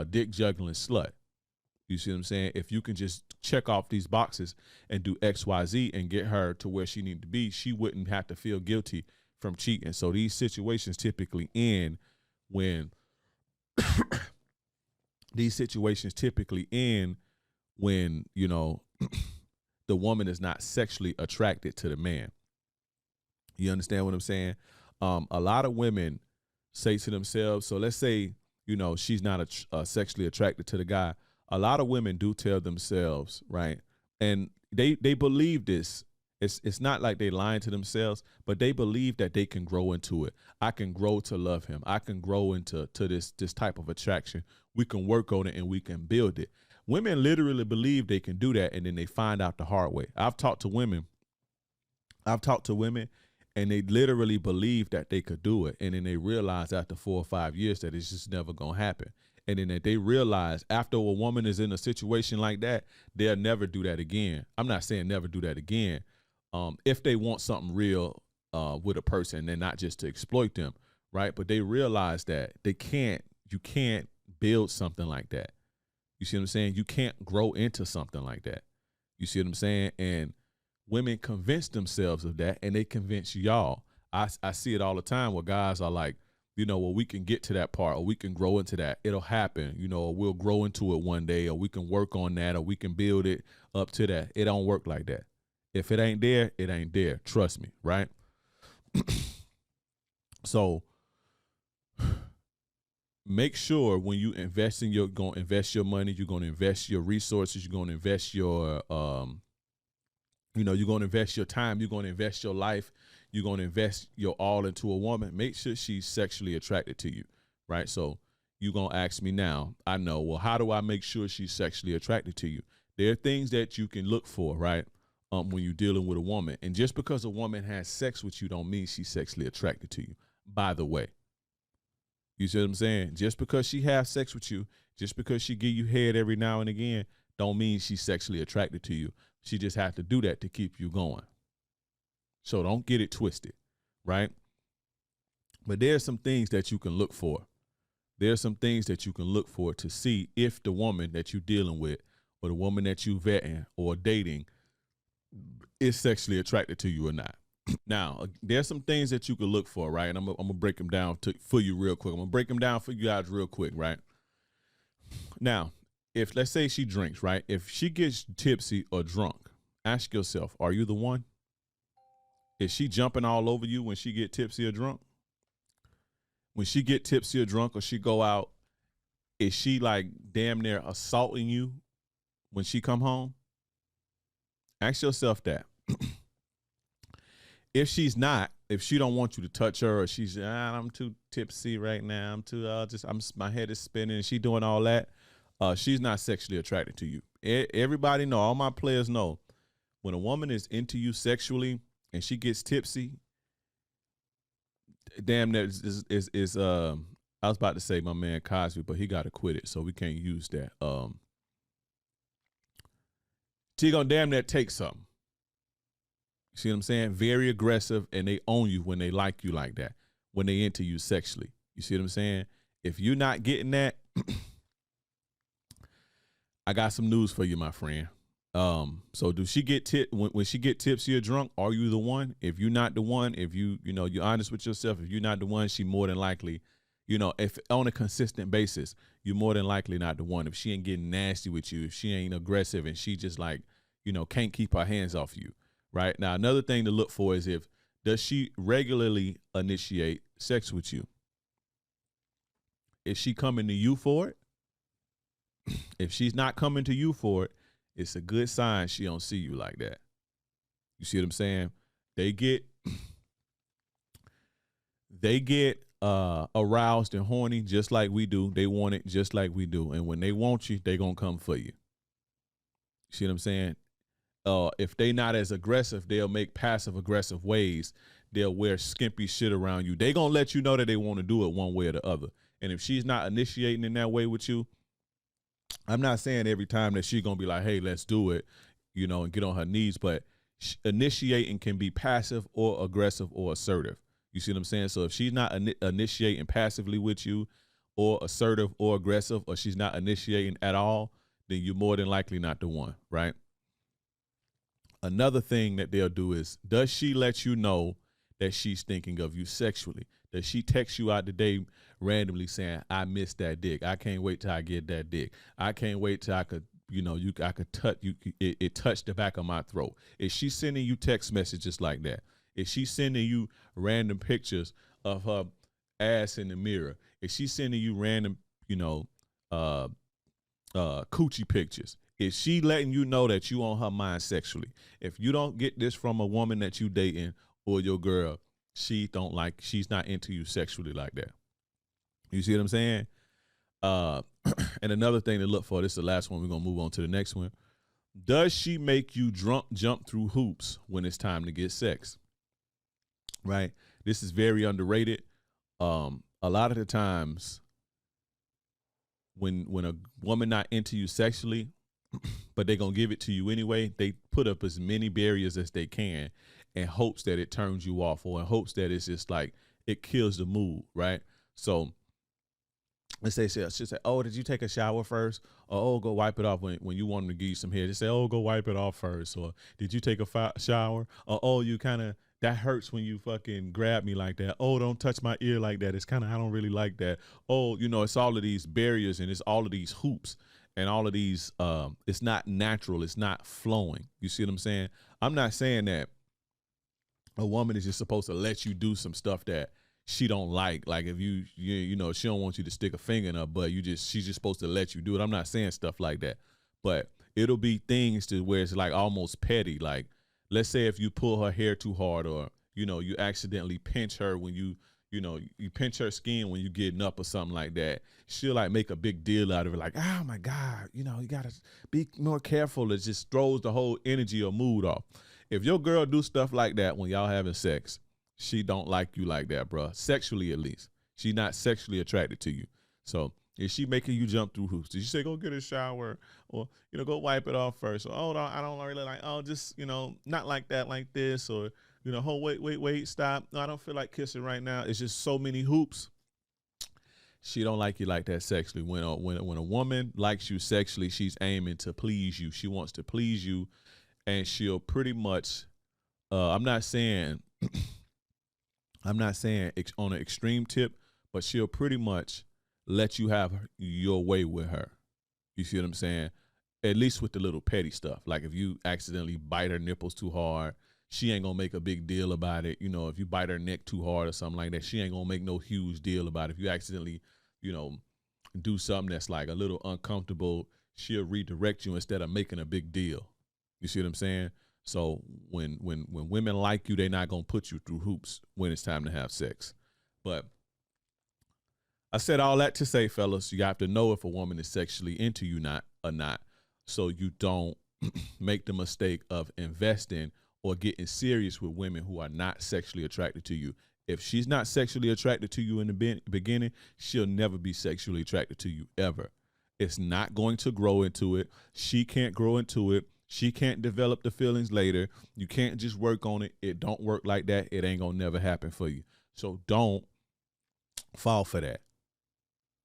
A: dick juggling slut. You see what I'm saying? If you can just check off these boxes and do X, Y, Z and get her to where she need to be, she wouldn't have to feel guilty from cheating. So these situations typically end when you know, the woman is not sexually attracted to the man. You understand what I'm saying? A lot of women say to themselves, so let's say, you know, she's not sexually attracted to the guy. A lot of women do tell themselves, right? And they believe this. It's not like they lying to themselves, but they believe that they can grow into it. I can grow to love him. I can grow into this type of attraction. We can work on it and we can build it. Women literally believe they can do that, and then they find out the hard way. I've talked to women, and they literally believe that they could do it, and then they realize after 4 or 5 years that it's just never gonna happen. And then they realize after a woman is in a situation like that, they'll never do that again. I'm not saying never do that again. If they want something real with a person and not just to exploit them, right? But they realize that you can't build something like that. You see what I'm saying? You can't grow into something like that. You see what I'm saying? And women convince themselves of that, and they convince y'all. I see it all the time where guys are like, you know, well, we can get to that part, or we can grow into that. It'll happen, you know, or we'll grow into it one day, or we can work on that, or we can build it up to that. It don't work like that. If it ain't there, it ain't there. Trust me, right? So make sure when you invest you're going to invest your money, you're going to invest your resources, you're going to invest your, you're going to invest your time, you're going to invest your life, you're going to invest your all into a woman. Make sure she's sexually attracted to you, right? So you're going to ask me now, I know, well, how do I make sure she's sexually attracted to you? There are things that you can look for, right? When you're dealing with a woman. And just because a woman has sex with you don't mean she's sexually attracted to you, by the way. You see what I'm saying? Just because she has sex with you, just because she give you head every now and again, don't mean she's sexually attracted to you. She just has to do that to keep you going. So don't get it twisted, right? But there's some things that you can look for. There's some things that you can look for to see if the woman that you're dealing with or the woman that you vetting or dating is sexually attracted to you or not. Now, there's some things that you can look for, right? And I'm gonna break them down for you real quick. I'm gonna break them down for you guys real quick, right? Now, if let's say she drinks, right? If she gets tipsy or drunk, ask yourself, are you the one? Is she jumping all over you when she get tipsy or drunk? When she get tipsy or drunk or she go out, is she like damn near assaulting you when she come home? Ask yourself that. If she's not, if she don't want you to touch her, or she's, I'm too tipsy right now, my head is spinning, and she doing all that, she's not sexually attracted to you. Everybody know, all my players know, when a woman is into you sexually and she gets tipsy, damn, that is I was about to say my man Cosby, but he got to quit it, so we can't use that. She gonna damn near take something. You see what I'm saying? Very aggressive, and they own you when they like you like that, when they into you sexually. You see what I'm saying? If you're not getting that, I got some news for you, my friend. So do she get when she get tipsy or drunk? Are you the one? If you're not the one, if you're honest with yourself, if you're not the one, she more than likely, if on a consistent basis, you're more than likely not the one. If she ain't getting nasty with you, if she ain't aggressive, and she just like, can't keep her hands off you. Right now, another thing to look for is does she regularly initiate sex with you? Is she coming to you for it? If she's not coming to you for it, it's a good sign she don't see you like that. You see what I'm saying? They get aroused and horny just like we do. They want it just like we do. And when they want you, they gonna come for you. You see what I'm saying? If they not as aggressive, they'll make passive aggressive ways they'll wear skimpy shit around you. They gonna let you know that they want to do it one way or the other. And if she's not initiating in that way with you, I'm not saying every time that she's gonna be like, hey, let's do it, and get on her knees, but initiating can be passive or aggressive or assertive. You see what I'm saying? So if she's not initiating passively with you, or assertive or aggressive, or she's not initiating at all, then you're more than likely not the one, right? Another thing that they'll do is, does she let you know that she's thinking of you sexually? Does she text you out the day randomly saying, I miss that dick. I can't wait till I get that dick. I can't wait till I could, I could touch you. It touched the back of my throat. Is she sending you text messages like that? Is she sending you random pictures of her ass in the mirror? Is she sending you random, coochie pictures? Is she letting you know that you on her mind sexually? If you don't get this from a woman that you dating or your girl, she's not into you sexually like that. You see what I'm saying? And another thing to look for, this is the last one, we're going to move on to the next one. Does she make you jump through hoops when it's time to get sex? Right? This is very underrated. A lot of the times when a woman not into you sexually, but they're going to give it to you anyway, they put up as many barriers as they can in hopes that it turns you off, or in hopes that it's just like it kills the mood, right? So let's say she'll say, oh, did you take a shower first? Or, oh, go wipe it off when you want them to give you some hair. Just say, oh, go wipe it off first. Or did you take a shower? Or, oh, you kind of, that hurts when you fucking grab me like that. Oh, don't touch my ear like that. It's kind of, I don't really like that. Oh, it's all of these barriers and it's all of these hoops and all of these, it's not natural. It's not flowing. You see what I'm saying? I'm not saying that a woman is just supposed to let you do some stuff that she don't like if you she don't want you to stick a finger in her butt, she's just supposed to let you do it. I'm not saying stuff like that, but it'll be things to where it's like almost petty. Like, let's say if you pull her hair too hard, or you accidentally pinch her when you pinch her skin when you getting up or something like that, she'll like make a big deal out of it, like, oh my God, you gotta be more careful. It just throws the whole energy or mood off. If your girl do stuff like that when y'all having sex, she don't like you like that, bro. Sexually, at least. She's not sexually attracted to you. So is she making you jump through hoops? Did you say go get a shower, or go wipe it off first? Or, oh, I don't really like. Oh, just not like that, like this, or oh, wait, stop. No, I don't feel like kissing right now. It's just so many hoops. She don't like you like that sexually. When a woman likes you sexually, she's aiming to please you. She wants to please you, and she'll pretty much. I'm not saying on an extreme tip, but she'll pretty much let you have your way with her. You see what I'm saying? At least with the little petty stuff. Like if you accidentally bite her nipples too hard, she ain't gonna make a big deal about it. If you bite her neck too hard or something like that, she ain't gonna make no huge deal about it. If you accidentally, do something that's like a little uncomfortable, she'll redirect you instead of making a big deal. You see what I'm saying? So when women like you, they're not gonna put you through hoops when it's time to have sex. But I said all that to say, fellas, you have to know if a woman is sexually into you or not, so you don't make the mistake of investing or getting serious with women who are not sexually attracted to you. If she's not sexually attracted to you in the beginning, she'll never be sexually attracted to you ever. It's not going to grow into it. She can't grow into it. She can't develop the feelings later. You can't just work on it. It don't work like that. It ain't gonna never happen for you. So don't fall for that.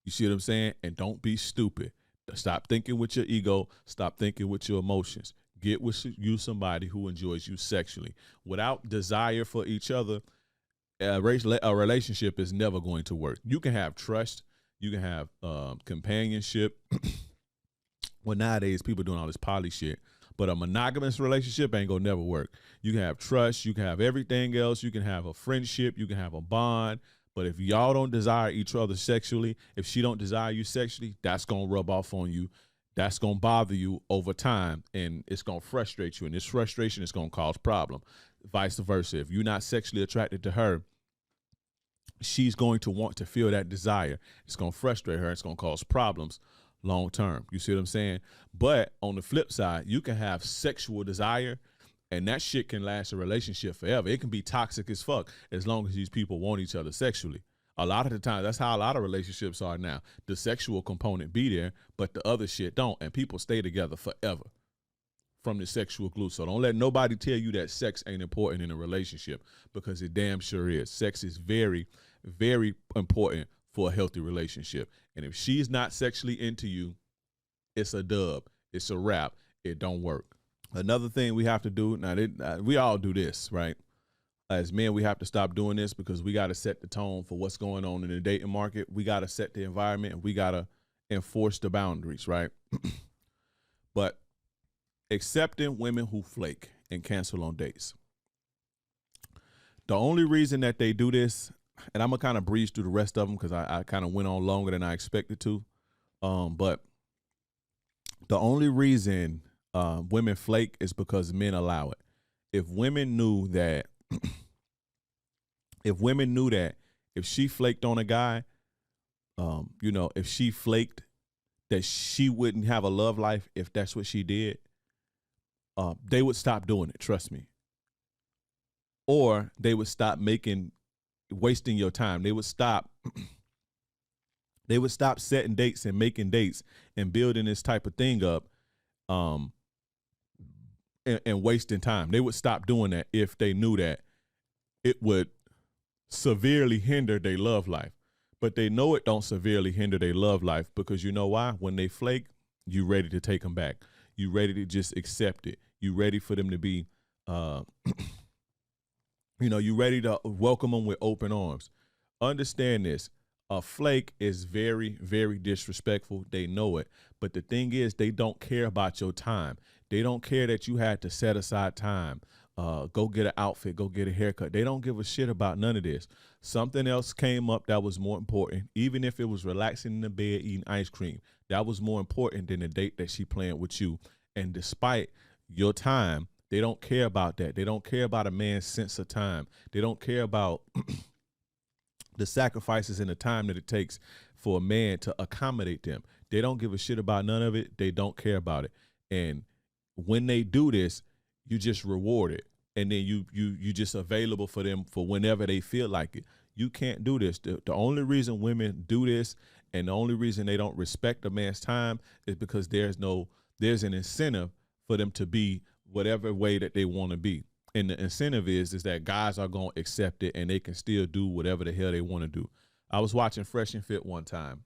A: You see what I'm saying? And don't be stupid. Stop thinking with your ego. Stop thinking with your emotions. Get with you somebody who enjoys you sexually. Without desire for each other, a relationship is never going to work. You can have trust. You can have companionship. Well, nowadays, people doing all this poly shit. But a monogamous relationship ain't gonna never work. You can have trust. You can have everything else. You can have a friendship. You can have a bond. But if y'all don't desire each other sexually, if she don't desire you sexually, that's going to rub off on you. That's going to bother you over time, and it's going to frustrate you. And this frustration is going to cause problem. Vice versa. If you're not sexually attracted to her, she's going to want to feel that desire. It's going to frustrate her. It's going to cause problems long term. You see what I'm saying? But on the flip side, you can have sexual desire And that shit can last a relationship forever. It can be toxic as fuck as long as these people want each other sexually. A lot of the time, that's how a lot of relationships are now. The sexual component be there, but the other shit don't. And people stay together forever from the sexual glue. So don't let nobody tell you that sex ain't important in a relationship, because it damn sure is. Sex is very, very important for a healthy relationship. And if she's not sexually into you, it's a dub. It's a wrap. It don't work. Another thing we have to do, now we all do this, right? As men, we have to stop doing this because we got to set the tone for what's going on in the dating market. We got to set the environment, and we got to enforce the boundaries, right? But accepting women who flake and cancel on dates. The only reason that they do this, and I'm going to kind of breeze through the rest of them because I kind of went on longer than I expected to, but the only reason women flake is because men allow it. If women knew that, if she flaked on a guy, if she flaked, that she wouldn't have a love life if that's what she did, they would stop doing it. Trust me. Or they would stop wasting your time. They would stop. They would stop setting dates and making dates and building this type of thing up, and wasting time. They would stop doing that if they knew that it would severely hinder their love life. But they know it don't severely hinder their love life because you know why? When they flake, you ready to take them back. You ready to just accept it. You ready for them to be, you ready to welcome them with open arms. Understand this. A flake is very, very disrespectful. They know it. But the thing is, they don't care about your time. They don't care that you had to set aside time. Go get an outfit, go get a haircut. They don't give a shit about none of this. Something else came up that was more important, even if it was relaxing in the bed, eating ice cream. That was more important than the date that she planned with you. And despite your time, they don't care about that. They don't care about a man's sense of time. They don't care about the sacrifices and the time that it takes for a man to accommodate them. They don't give a shit about none of it. They don't care about it. And when they do this, you just reward it. And then you just available for them for whenever they feel like it. You can't do this. The only reason women do this and the only reason they don't respect a man's time is because there's an incentive for them to be whatever way that they want to be. And the incentive is that guys are going to accept it and they can still do whatever the hell they want to do. I was watching Fresh and Fit one time.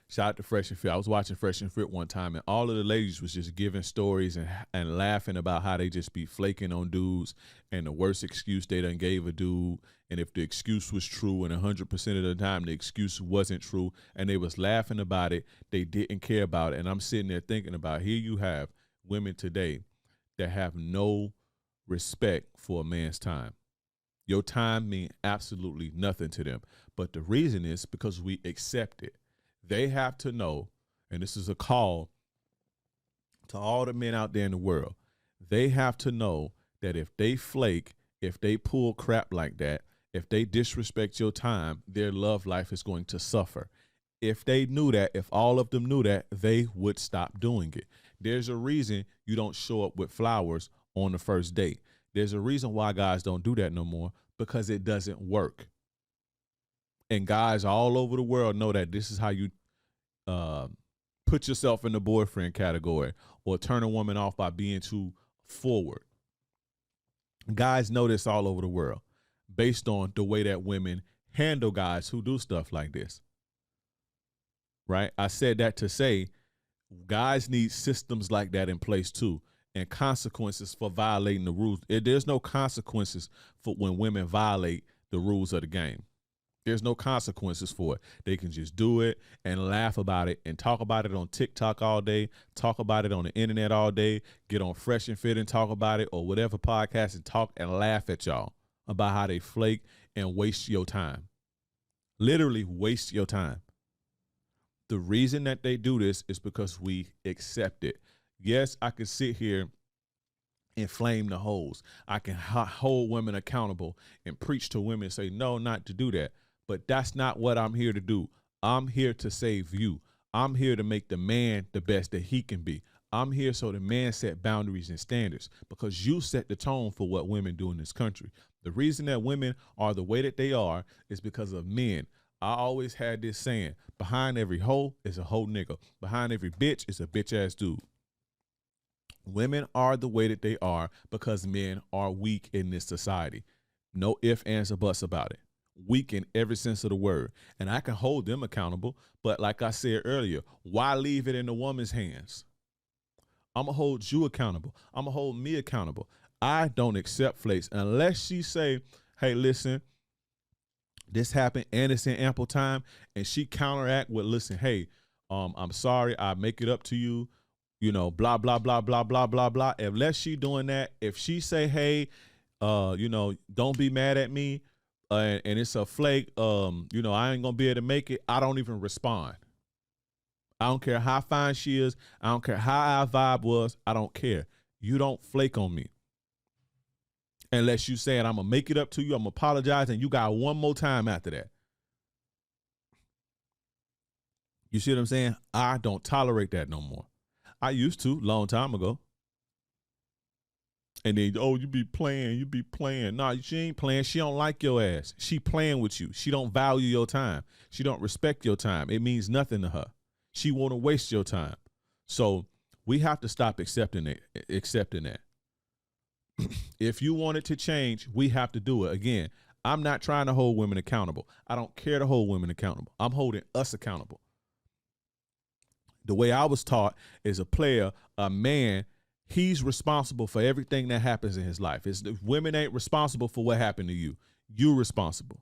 A: Shout out to Fresh and Fit. I was watching Fresh and Fit one time, and all of the ladies was just giving stories and laughing about how they just be flaking on dudes and the worst excuse they done gave a dude. And if the excuse was true and 100% of the time the excuse wasn't true and they was laughing about it, they didn't care about it. And I'm sitting there thinking about, here you have women today that have no respect for a man's time. Your time means absolutely nothing to them. But the reason is because we accept it. They have to know, and this is a call to all the men out there in the world, they have to know that if they flake, if they pull crap like that, if they disrespect your time, their love life is going to suffer. If they knew that, if all of them knew that, they would stop doing it. There's a reason you don't show up with flowers on the first date. There's a reason why guys don't do that no more, because it doesn't work. And guys all over the world know that this is how you put yourself in the boyfriend category or turn a woman off by being too forward. Guys know this all over the world based on the way that women handle guys who do stuff like this. Right? I said that to say guys need systems like that in place too, and consequences for violating the rules. There's no consequences for when women violate the rules of the game. There's no consequences for it. They can just do it and laugh about it and talk about it on TikTok all day, talk about it on the internet all day, get on Fresh and Fit and talk about it or whatever podcast and talk and laugh at y'all about how they flake and waste your time. Literally waste your time. The reason that they do this is because we accept it. Yes, I can sit here and flame the hoes. I can hold women accountable and preach to women and say, no, not to do that. But that's not what I'm here to do. I'm here to save you. I'm here to make the man the best that he can be. I'm here so the man set boundaries and standards because you set the tone for what women do in this country. The reason that women are the way that they are is because of men. I always had this saying, behind every hoe is a hoe nigga. Behind every bitch is a bitch ass dude. Women are the way that they are because men are weak in this society. No ifs, ands, or buts about it. Weak in every sense of the word. And I can hold them accountable. But like I said earlier, why leave it in the woman's hands? I'm going to hold you accountable. I'm going to hold me accountable. I don't accept Flakes unless she say, hey, listen, this happened and it's in ample time. And she counteract with, listen, hey, I'm sorry. I make it up to you. You know, blah, blah, blah, blah, blah, blah, blah. Unless she doing that, if she say, hey, you know, don't be mad at me, and it's a flake, you know, I ain't gonna be able to make it, I don't even respond. I don't care how fine she is. I don't care how our vibe was. I don't care. You don't flake on me. Unless you saying, I'm gonna make it up to you, I'm gonna apologize, and you got one more time after that. You see what I'm saying? I don't tolerate that no more. I used to, long time ago. And then, oh, you be playing. Nah, she ain't playing. She don't like your ass. She playing with you. She don't value your time. She don't respect your time. It means nothing to her. She want to waste your time. So we have to stop accepting that. If you want it to change, we have to do it. Again, I'm not trying to hold women accountable. I don't care to hold women accountable. I'm holding us accountable. The way I was taught as a player, a man, he's responsible for everything that happens in his life. Women ain't responsible for what happened to you. You're responsible.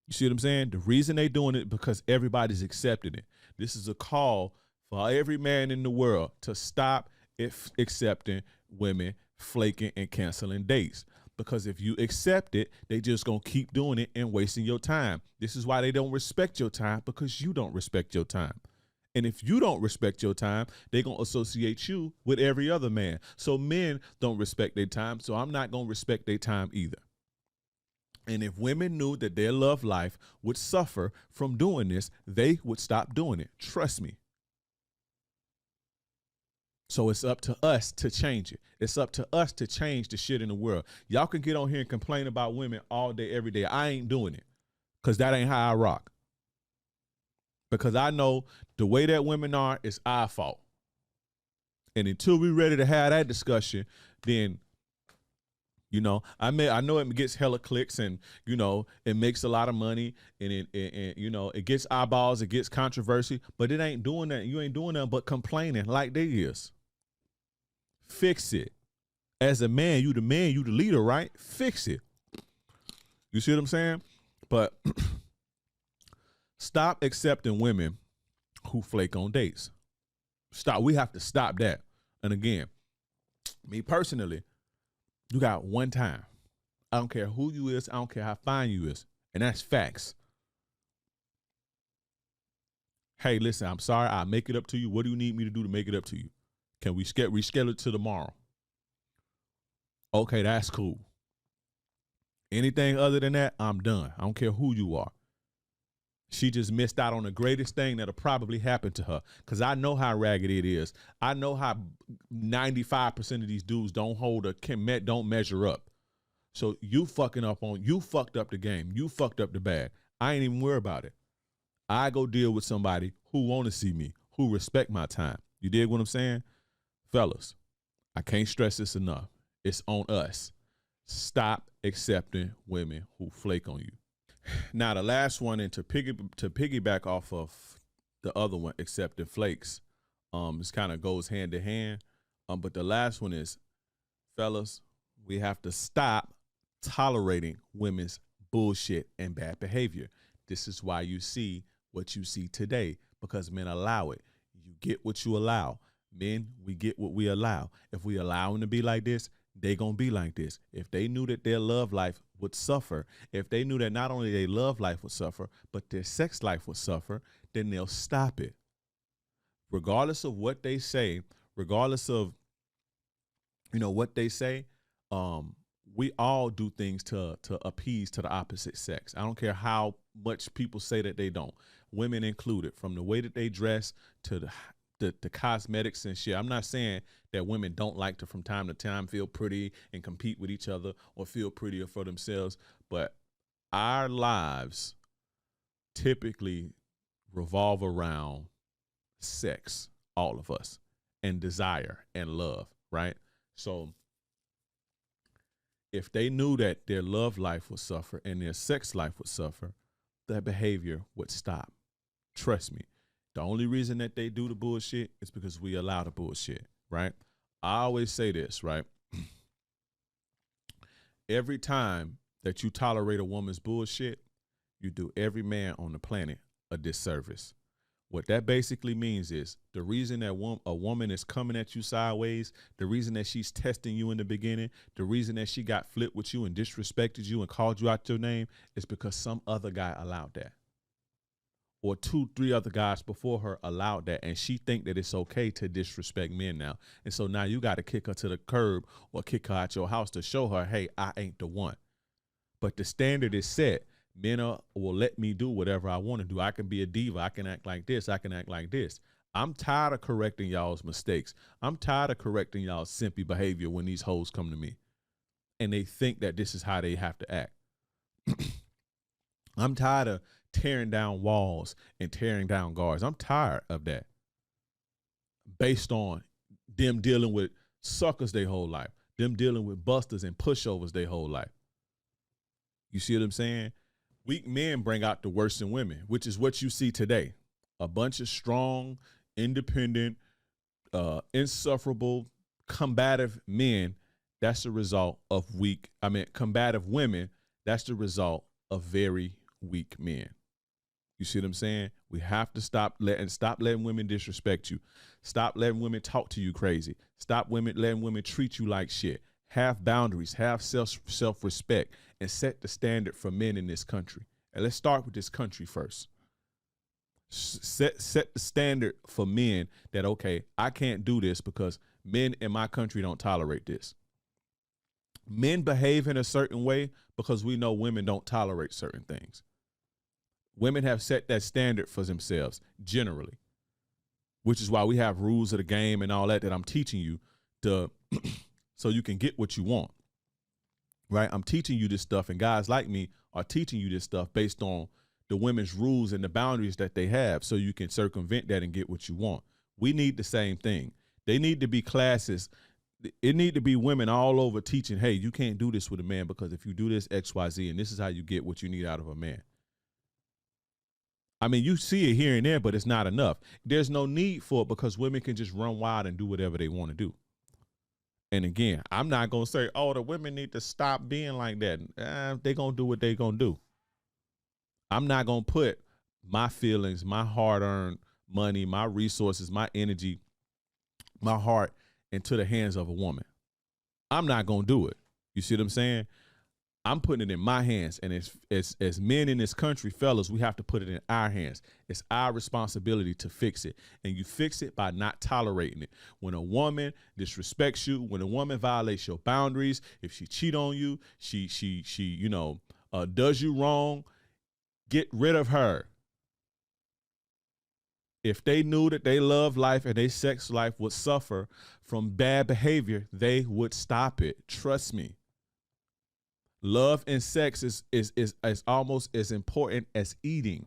A: You see what I'm saying? The reason they doing it because everybody's accepting it. This is a call for every man in the world to stop accepting women flaking and canceling dates. Because if you accept it, they just gonna keep doing it and wasting your time. This is why they don't respect your time, because you don't respect your time. And if you don't respect your time, they're going to associate you with every other man. So men don't respect their time, so I'm not going to respect their time either. And if women knew that their love life would suffer from doing this, they would stop doing it. Trust me. So it's up to us to change it. It's up to us to change the shit in the world. Y'all can get on here and complain about women all day, every day. I ain't doing it because that ain't how I rock. Because I know the way that women are is our fault. And until we're ready to have that discussion, then, you know, I know it gets hella clicks and, you know, it makes a lot of money and you know, it gets eyeballs, it gets controversy, but it ain't doing that. You ain't doing nothing but complaining like they is. Fix it. As a man, you the leader, right? Fix it. You see what I'm saying? But stop accepting women who flake on dates. Stop. We have to stop that. And again, me personally, you got one time. I don't care who you is. I don't care how fine you is. And that's facts. Hey, listen, I'm sorry. I'll make it up to you. What do you need me to do to make it up to you? Can we reschedule it to tomorrow? Okay, that's cool. Anything other than that, I'm done. I don't care who you are. She just missed out on the greatest thing that'll probably happen to her. Because I know how ragged it is. I know how 95% of these dudes don't measure up. So you fucked up the game. You fucked up the bag. I ain't even worried about it. I go deal with somebody who want to see me, who respect my time. You dig what I'm saying? Fellas, I can't stress this enough. It's on us. Stop accepting women who flake on you. Now, the last one, and to piggyback off of the other one, accepting flakes, this kind of goes hand in hand. But the last one is, fellas, we have to stop tolerating women's bullshit and bad behavior. This is why you see what you see today, because men allow it. You get what you allow. Men, we get what we allow. If we allow them to be like this, they gonna be like this. If they knew that their love life would suffer, if they knew that not only their love life would suffer, but their sex life would suffer, then they'll stop it. Regardless of what they say, regardless of, you know, what they say, we all do things to appease to the opposite sex. I don't care how much people say that they don't. Women included, from the way that they dress to the cosmetics and shit. I'm not saying that women don't like to from time to time feel pretty and compete with each other or feel prettier for themselves, but our lives typically revolve around sex, all of us, and desire and love, right? So if they knew that their love life would suffer and their sex life would suffer, that behavior would stop. Trust me. The only reason that they do the bullshit is because we allow the bullshit, right? I always say this, right? Every time that you tolerate a woman's bullshit, you do every man on the planet a disservice. What that basically means is the reason that a woman is coming at you sideways, the reason that she's testing you in the beginning, the reason that she got flipped with you and disrespected you and called you out your name is because some other guy allowed that. Or 2-3 other guys before her allowed that, and she think that it's okay to disrespect men now. And so now you got to kick her to the curb or kick her out your house to show her, hey, I ain't the one. But the standard is set. Men will let me do whatever I want to do. I can be a diva. I can act like this. I can act like this. I'm tired of correcting y'all's mistakes. I'm tired of correcting y'all's simpy behavior when these hoes come to me and they think that this is how they have to act. I'm tired of tearing down walls and tearing down guards. I'm tired of that based on them dealing with suckers their whole life, them dealing with busters and pushovers their whole life. You see what I'm saying? Weak men bring out the worst in women, which is what you see today. A bunch of strong, independent, insufferable, combative men. That's the result of combative women. That's the result of very weak men. You see what I'm saying? We have to stop letting women disrespect you. Stop letting women talk to you crazy. Stop letting women treat you like shit. Have boundaries, have self-respect, and set the standard for men in this country. And let's start with this country first. Set the standard for men that, okay, I can't do this because men in my country don't tolerate this. Men behave in a certain way because we know women don't tolerate certain things. Women have set that standard for themselves generally, which is why we have rules of the game and all that I'm teaching you to so you can get what you want, right? I'm teaching you this stuff, and guys like me are teaching you this stuff based on the women's rules and the boundaries that they have so you can circumvent that and get what you want. We need the same thing. They need to be classes. It need to be women all over teaching, hey, you can't do this with a man because if you do this, X, Y, Z, and this is how you get what you need out of a man. I mean, you see it here and there, but it's not enough. There's no need for it because women can just run wild and do whatever they want to do. And again, I'm not going to say, oh, the women need to stop being like that. They're going to do what they're going to do. I'm not going to put my feelings, my hard-earned money, my resources, my energy, my heart into the hands of a woman. I'm not going to do it. You see what I'm saying? I'm putting it in my hands. And as men in this country, fellas, we have to put it in our hands. It's our responsibility to fix it. And you fix it by not tolerating it. When a woman disrespects you, when a woman violates your boundaries, if she cheat on you, she does you wrong, get rid of her. If they knew that their love life and their sex life would suffer from bad behavior, they would stop it. Trust me. Love and sex is almost as important as eating.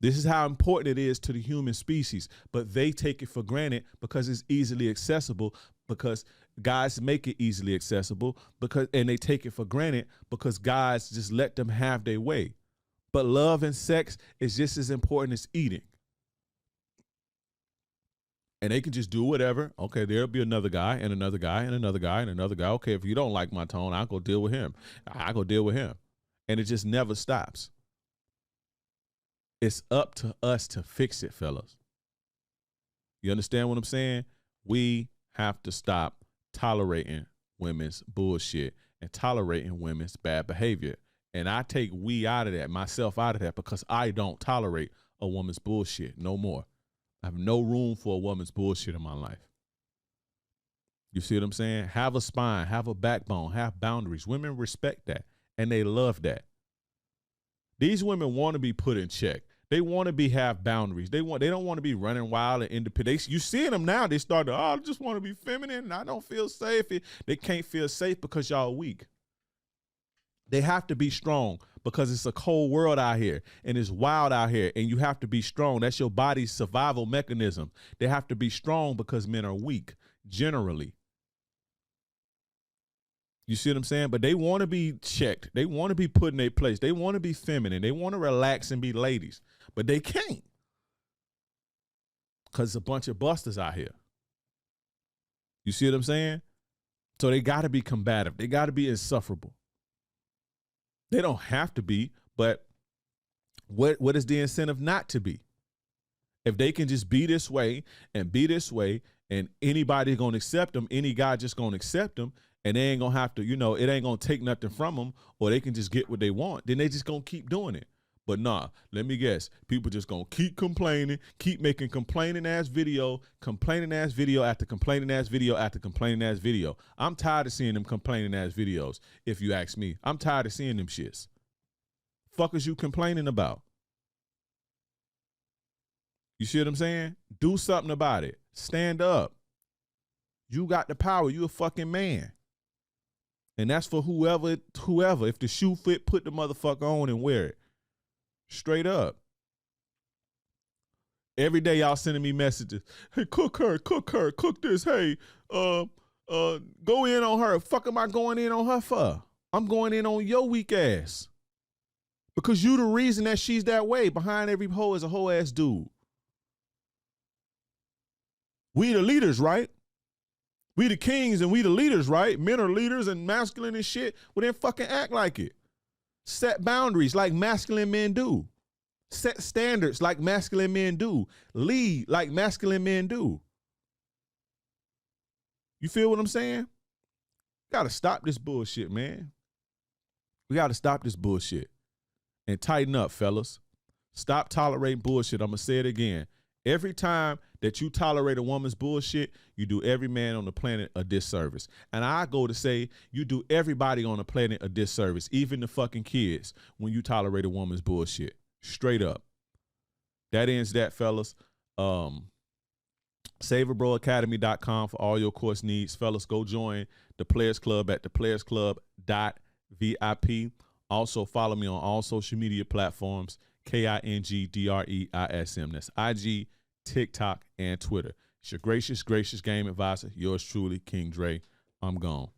A: This is how important it is to the human species, but they take it for granted because it's easily accessible, because guys make it easily accessible, and they take it for granted because guys just let them have their way. But love and sex is just as important as eating. And they can just do whatever. Okay, there'll be another guy and another guy and another guy and another guy. Okay, if you don't like my tone, I'll go deal with him. I'll go deal with him. And it just never stops. It's up to us to fix it, fellas. You understand what I'm saying? We have to stop tolerating women's bullshit and tolerating women's bad behavior. And I take we out of that, myself out of that, because I don't tolerate a woman's bullshit no more. I have no room for a woman's bullshit in my life. You see what I'm saying? Have a spine, have a backbone, have boundaries. Women respect that, and they love that. These women want to be put in check. They want to have boundaries. They don't want to be running wild and independent. You see them now. They start to, I just want to be feminine and I don't feel safe. They can't feel safe because y'all weak. They have to be strong because it's a cold world out here and it's wild out here, and you have to be strong. That's your body's survival mechanism. They have to be strong because men are weak generally. You see what I'm saying? But they want to be checked. They want to be put in their place. They want to be feminine. They want to relax and be ladies, but they can't because it's a bunch of busters out here. You see what I'm saying? So they got to be combative. They got to be insufferable. They don't have to be, but what is the incentive not to be? If they can just be this way and be this way, and anybody's going to accept them, any guy just going to accept them, and they ain't going to have to, it ain't going to take nothing from them, or they can just get what they want, then they just going to keep doing it. But nah, let me guess. People just going to keep complaining, keep making complaining ass video after complaining ass video after complaining ass video. I'm tired of seeing them complaining ass videos, if you ask me. I'm tired of seeing them shits. Fuck is you complaining about? You see what I'm saying? Do something about it. Stand up. You got the power. You a fucking man. And that's for whoever. If the shoe fit, put the motherfucker on and wear it. Straight up. Every day y'all sending me messages. Hey, cook this. Hey, go in on her. Fuck am I going in on her for? I'm going in on your weak ass. Because you the reason that she's that way. Behind every hoe is a hoe ass dude. We the leaders, right? We the kings and we the leaders, right? Men are leaders and masculine and shit. Well, then fucking act like it. Set boundaries like masculine men do. Set standards like masculine men do. Lead like masculine men do. You feel what I'm saying? Gotta stop this bullshit, man. We gotta stop this bullshit and tighten up, fellas. Stop tolerating bullshit. I'm gonna say it again. Every time that you tolerate a woman's bullshit, you do every man on the planet a disservice. And I go to say you do everybody on the planet a disservice, even the fucking kids, when you tolerate a woman's bullshit. Straight up. That ends that, fellas. SaveABroAcademy.com for all your course needs. Fellas, go join the Players Club at theplayersclub.vip. Also follow me on all social media platforms. KINGDREISM. That's IG, TikTok, and Twitter. It's your gracious game advisor. Yours truly, King Dre. I'm gone.